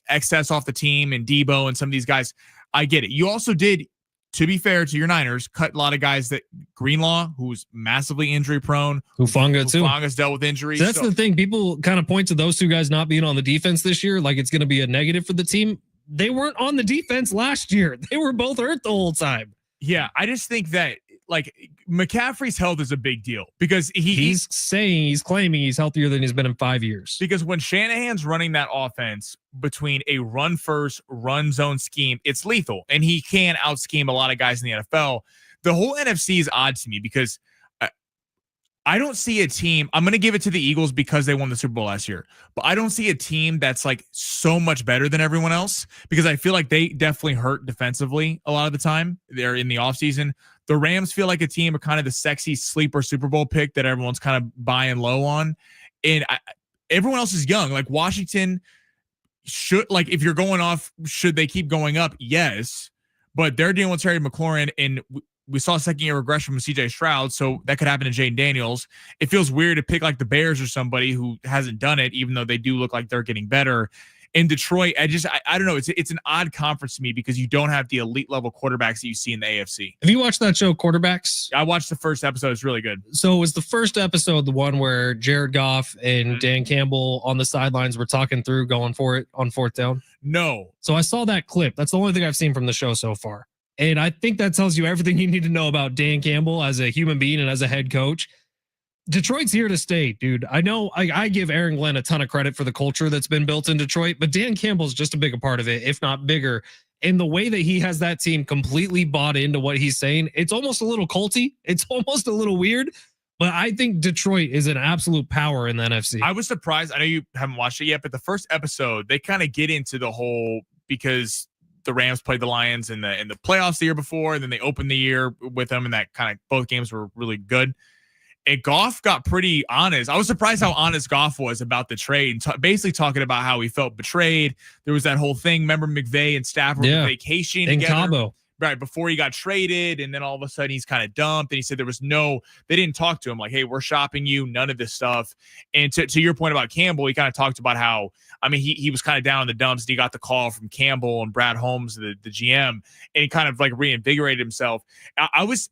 excess off the team and Debo and some of these guys, I get it. You also did, to be fair to your Niners, cut a lot of guys that Greenlaw, who's massively injury prone. Hufanga's dealt with injuries. So that's the thing. People kind of point to those 2 guys not being on the defense this year like it's going to be a negative for the team. They weren't on the defense last year. They were both hurt the whole time. Yeah, I just think that like McCaffrey's health is a big deal because he's claiming he's healthier than he's been in 5 years. Because when Shanahan's running that offense between a run first, run zone scheme, it's lethal, and he can out scheme a lot of guys in the NFL. The whole NFC is odd to me because I don't see a team. I'm going to give it to the Eagles because they won the Super Bowl last year, but I don't see a team that's like so much better than everyone else because I feel like they definitely hurt defensively a lot of the time. They're in the offseason. The Rams feel like a team of kind of the sexy sleeper Super Bowl pick that everyone's kind of buying low on. And everyone else is young. Like Washington should, like, if you're going off, should they keep going up? Yes, but they're dealing with Terry McLaurin, and we saw a second year regression from CJ Stroud, so that could happen to Jaden Daniels. It feels weird to pick like the Bears or somebody who hasn't done it, even though they do look like they're getting better. In Detroit, I don't know. It's an odd conference to me because you don't have the elite level quarterbacks that you see in the AFC. Have you watched that show, Quarterbacks? I watched the first episode. It's really good. So was the first episode the one where Jared Goff and Dan Campbell on the sidelines were talking through going for it on fourth down? No. So I saw that clip. That's the only thing I've seen from the show so far. And I think that tells you everything you need to know about Dan Campbell as a human being and as a head coach. Detroit's here to stay, dude. I know I give Aaron Glenn a ton of credit for the culture that's been built in Detroit, but Dan Campbell's just a bigger part of it, if not bigger. And the way that he has that team completely bought into what he's saying, it's almost a little culty. It's almost a little weird, but I think Detroit is an absolute power in the NFC. I was surprised. I know you haven't watched it yet, but the first episode, they kind of get into the whole, because the Rams played the Lions in the playoffs the year before, and then they opened the year with them, and that kind of both games were really good. And Goff got pretty honest. I was surprised how honest Goff was about the trade, and basically talking about how he felt betrayed. There was that whole thing. Remember McVay and Stafford were vacationing in together, Cabo, right before he got traded, and then all of a sudden he's kind of dumped. And he said they didn't talk to him like, hey, we're shopping you, none of this stuff. And to your point about Campbell, he kind of talked about how, I mean, he was kind of down in the dumps, and he got the call from Campbell and Brad Holmes, the GM, and he kind of like reinvigorated himself.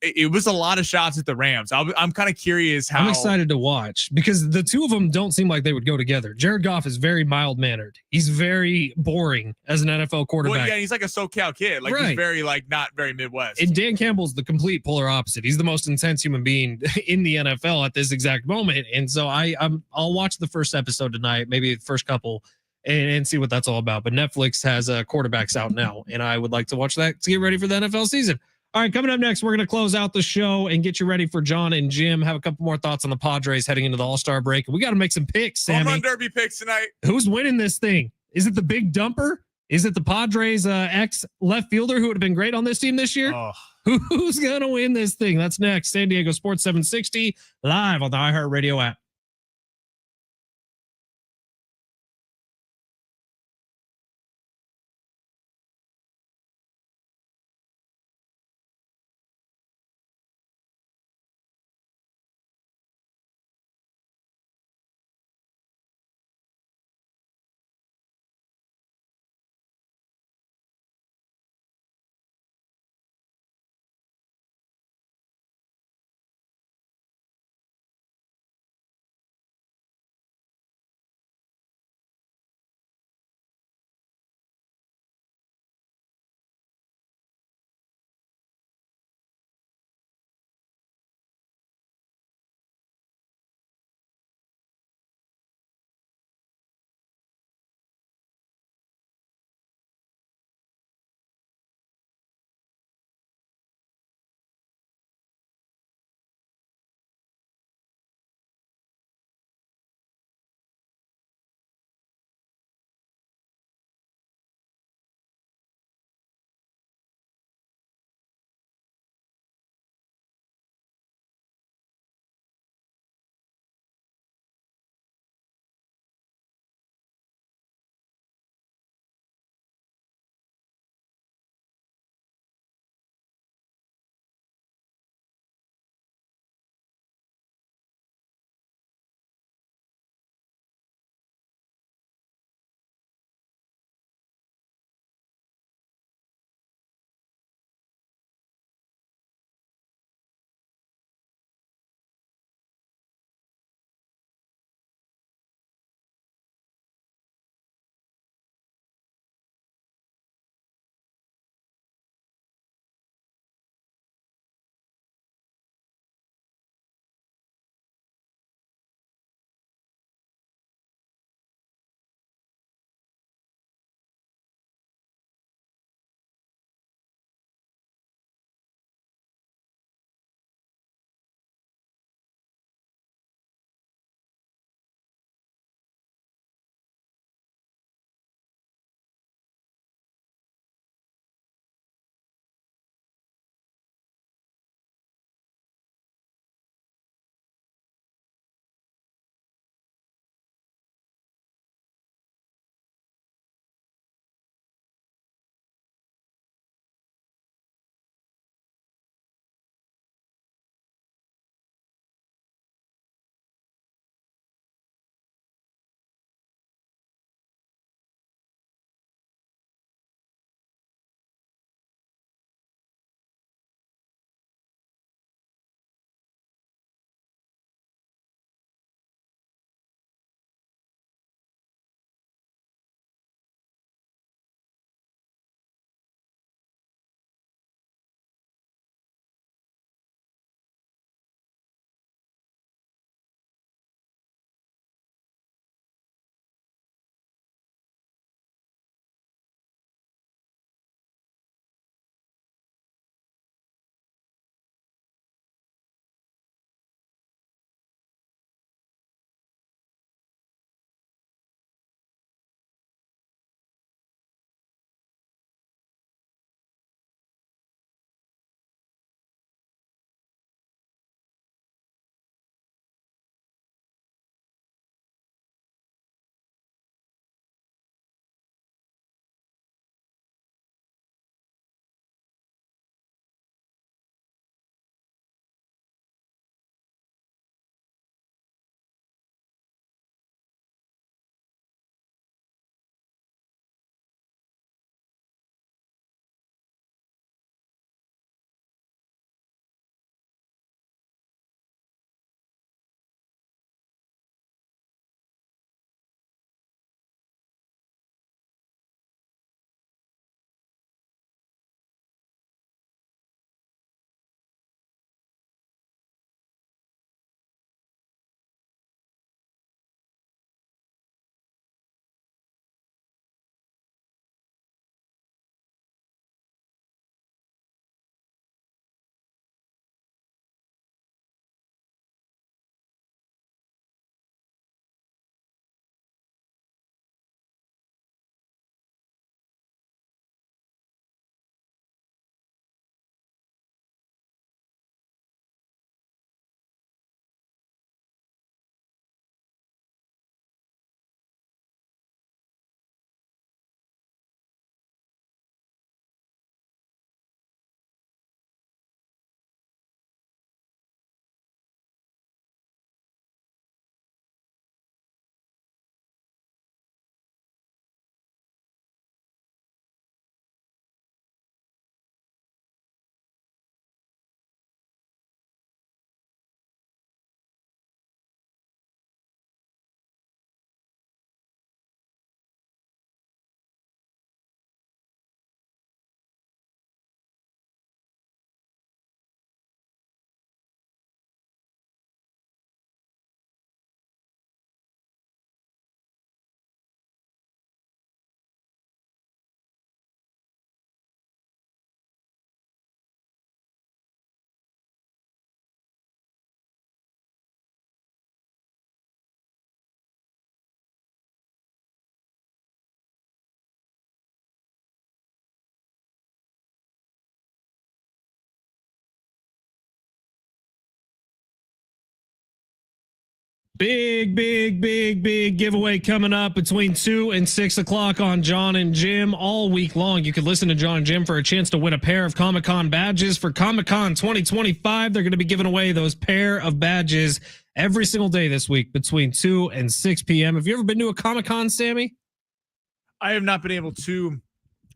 It was a lot of shots at the Rams. I'm kind of curious how. I'm excited to watch because the two of them don't seem like they would go together. Jared Goff is very mild mannered. He's very boring as an NFL quarterback. Well, yeah, he's like a SoCal kid. Like he's very like not very Midwest. And Dan Campbell's the complete polar opposite. He's the most intense human being in the NFL at this exact moment. And so I'll watch the first episode tonight, maybe the first couple, and see what that's all about. But Netflix has quarterbacks out now, and I would like to watch that to get ready for the NFL season. All right, coming up next, we're going to close out the show and get you ready for John and Jim. Have a couple more thoughts on the Padres heading into the All-Star break. We got to make some picks, Sammy. Home run derby picks tonight. Who's winning this thing? Is it the big dumper? Is it the Padres ex left fielder who would have been great on this team this year? Oh. Who's going to win this thing? That's next. San Diego Sports 760 live on the iHeartRadio app. Big giveaway coming up between 2 and 6 o'clock on John and Jim all week long. You can listen to John and Jim for a chance to win a pair of Comic-Con badges for Comic-Con 2025. They're going to be giving away those pair of badges every single day this week between 2 and 6 p.m. Have you ever been to a Comic-Con, Sammy? I have not been able to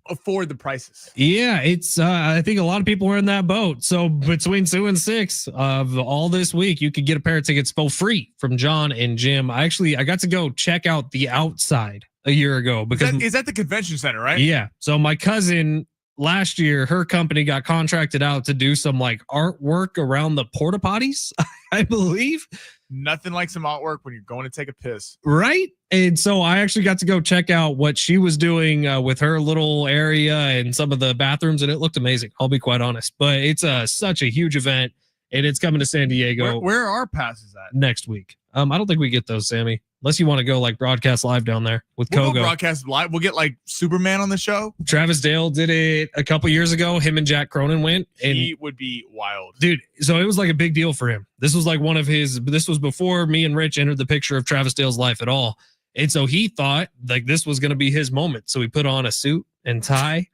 afford the prices. Yeah, it's I think a lot of people are in that boat. So between 2 and 6 of all this week, you could get a pair of tickets for free from John and Jim. I got to go check out the outside a year ago because is that the convention center, right? Yeah. So my cousin last year, her company got contracted out to do some like artwork around the porta potties, I believe. Nothing like some artwork when you're going to take a piss. Right. And so I actually got to go check out what she was doing with her little area and some of the bathrooms, and it looked amazing. I'll be quite honest. But it's such a huge event, and it's coming to San Diego. Where are passes at? Next week. I don't think we get those, Sammy. Unless you want to go like broadcast live down there with We'll Kogo. go broadcast live. We'll get like Superman on the show. Travis Dale did it a couple years ago. Him and Jack Cronin went. And He would be wild. dude, so it was like a big deal for him. This was like this was before me and Rich entered the picture of Travis Dale's life at all. And so he thought like this was going to be his moment. So he put on a suit and tie,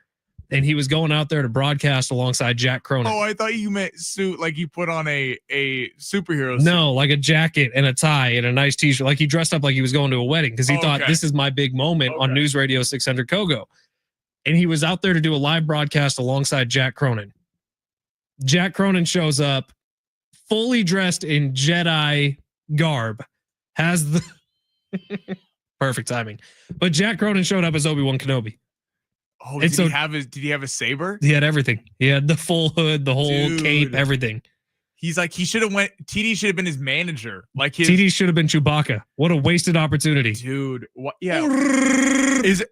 and he was going out there to broadcast alongside Jack Cronin. Oh, I thought you meant suit like you put on a superhero suit. No, like a jacket and a tie and a nice t-shirt. Like he dressed up like he was going to a wedding because he thought this is my big moment on News Radio 600 Kogo. And he was out there to do a live broadcast alongside Jack Cronin. Jack Cronin shows up fully dressed in Jedi garb, has the perfect timing. But Jack Cronin showed up as Obi-Wan Kenobi. Oh, did he have a saber? He had everything. He had the full hood, the whole cape, everything. He's like, he should have went. TD should have been his manager. Like TD should have been Chewbacca. What a wasted opportunity, dude. What? Yeah,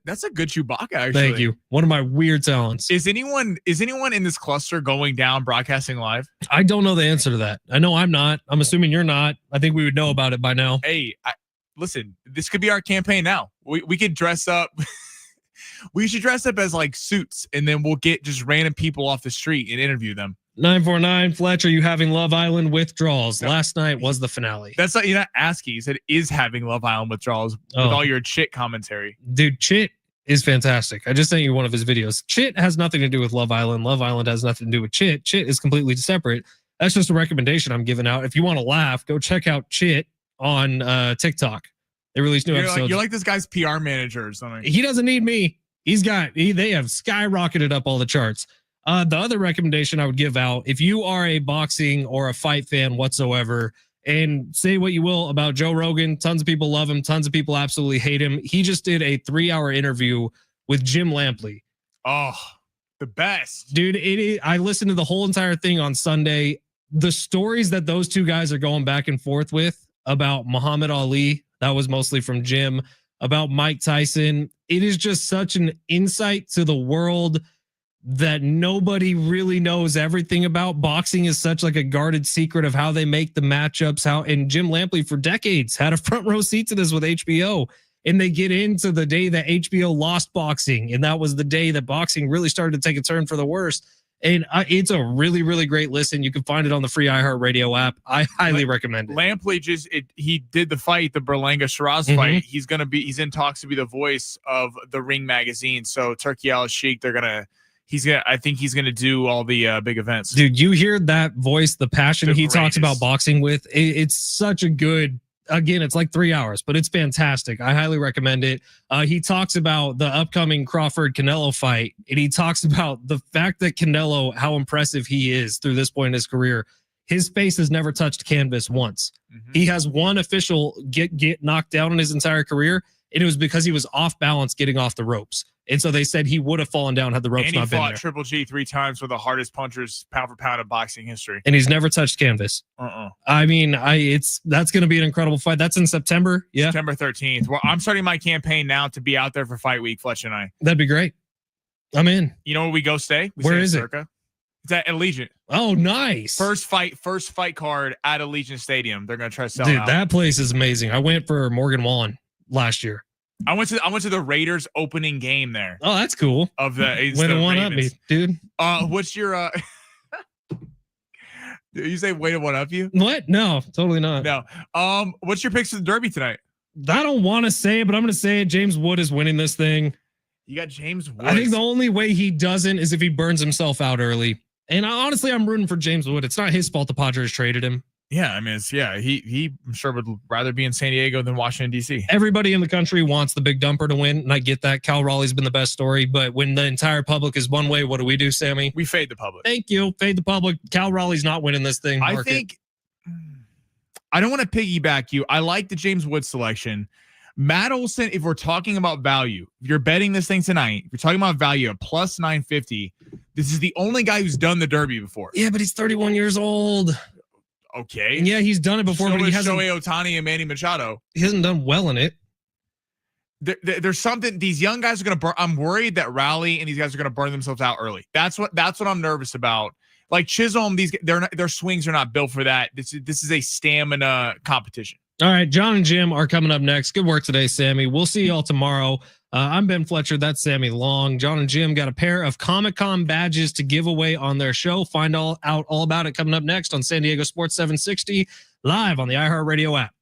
that's a good Chewbacca. Actually, thank you. One of my weird talents. Is anyone in this cluster going down broadcasting live? I don't know the answer to that. I know I'm not. I'm assuming you're not. I think we would know about it by now. Hey, listen, this could be our campaign now. We could dress up. We should dress up as like suits, and then we'll get just random people off the street and interview them. 949 Fletch, are you having Love Island withdrawals? No. Last night was the finale. That's not, you're not asking. You said is having Love Island withdrawals with all your Chit commentary. Dude, Chit is fantastic. I just sent you one of his videos. Chit has nothing to do with Love Island. Love Island has nothing to do with Chit. Chit is completely separate. That's just a recommendation I'm giving out. If you want to laugh, go check out Chit on TikTok. They release new episodes. You're like this guy's PR manager or something. He doesn't need me. They have skyrocketed up all the charts. The other recommendation I would give out, if you are a boxing or a fight fan whatsoever, and say what you will about Joe Rogan, tons of people love him, tons of people absolutely hate him. He just did a 3-hour interview with Jim Lampley. Oh, the best. Dude, I listened to the whole entire thing on Sunday. The stories that those two guys are going back and forth with about Muhammad Ali, that was mostly from Jim, about Mike Tyson. It is just such an insight to the world that nobody really knows everything about. Boxing is such like a guarded secret of how they make the matchups, and Jim Lampley for decades had a front row seat to this with HBO. And they get into the day that HBO lost boxing. And that was the day that boxing really started to take a turn for the worse. And it's a really, really great listen. You can find it on the free iHeartRadio app. I highly recommend it. Lampley he did the fight, the Berlanga Shiraz fight. He's in talks to be the voice of the Ring magazine. So Turkey Al Sheikh, I think he's gonna do all the big events. Dude, you hear that voice, the passion he talks about boxing with. It's such a good. Again, it's like 3 hours, but it's fantastic. I highly recommend it. He talks about the upcoming Crawford-Canelo fight, and he talks about the fact that Canelo, how impressive he is through this point in his career. His face has never touched canvas once. Mm-hmm. He has one official get knocked down in his entire career, and it was because he was off balance getting off the ropes. And so they said he would have fallen down had the ropes not been there. And he fought Triple G 3 times with the hardest punchers pound for pound of boxing history. And he's never touched canvas. I mean, that's going to be an incredible fight. That's in September. Yeah. September 13th. Well, I'm starting my campaign now to be out there for fight week, Fletch and I. That'd be great. I'm in. You know where we go stay? Where is it? It's at Allegiant. Oh, nice. First fight card at Allegiant Stadium. They're going to try to sell Dude, out. That place is amazing. I went for Morgan Wallen last year. I went to the Raiders opening game there. Oh, that's cool. Of the way to one up me, dude. What's your Did you say way to one up you? What? No, totally not. No. What's your picks for the Derby tonight? I don't want to say it, but I'm going to say it. James Wood is winning this thing. You got James Wood. I think the only way he doesn't is if he burns himself out early. And honestly, I'm rooting for James Wood. It's not his fault the Padres traded him. Yeah, I mean, he I'm sure would rather be in San Diego than Washington, D.C. Everybody in the country wants the big dumper to win, and I get that. Cal Raleigh's been the best story, but when the entire public is one way, what do, Sammy? We fade the public. Thank you. Fade the public. Cal Raleigh's not winning this thing. I think I don't want to piggyback you. I like the James Wood selection. Matt Olson, if we're talking about value, if you're betting this thing tonight, if you're talking about value at plus 950, this is the only guy who's done the Derby before. Yeah, but he's 31 years old. Okay. And yeah, he's done it before, So but he hasn't. Shohei Ohtani and Manny Machado. He hasn't done well in it. There's something these young guys are going to burn. I'm worried that Rowley and these guys are going to burn themselves out early. That's what I'm nervous about. Like Chisholm, their swings are not built for that. This is a stamina competition. All right, John and Jim are coming up next. Good work today, Sammy. We'll see y'all tomorrow. I'm Ben Fletcher. That's Sammy Long. John and Jim got a pair of Comic-Con badges to give away on their show. Find out all about it coming up next on San Diego Sports 760, live on the iHeartRadio app.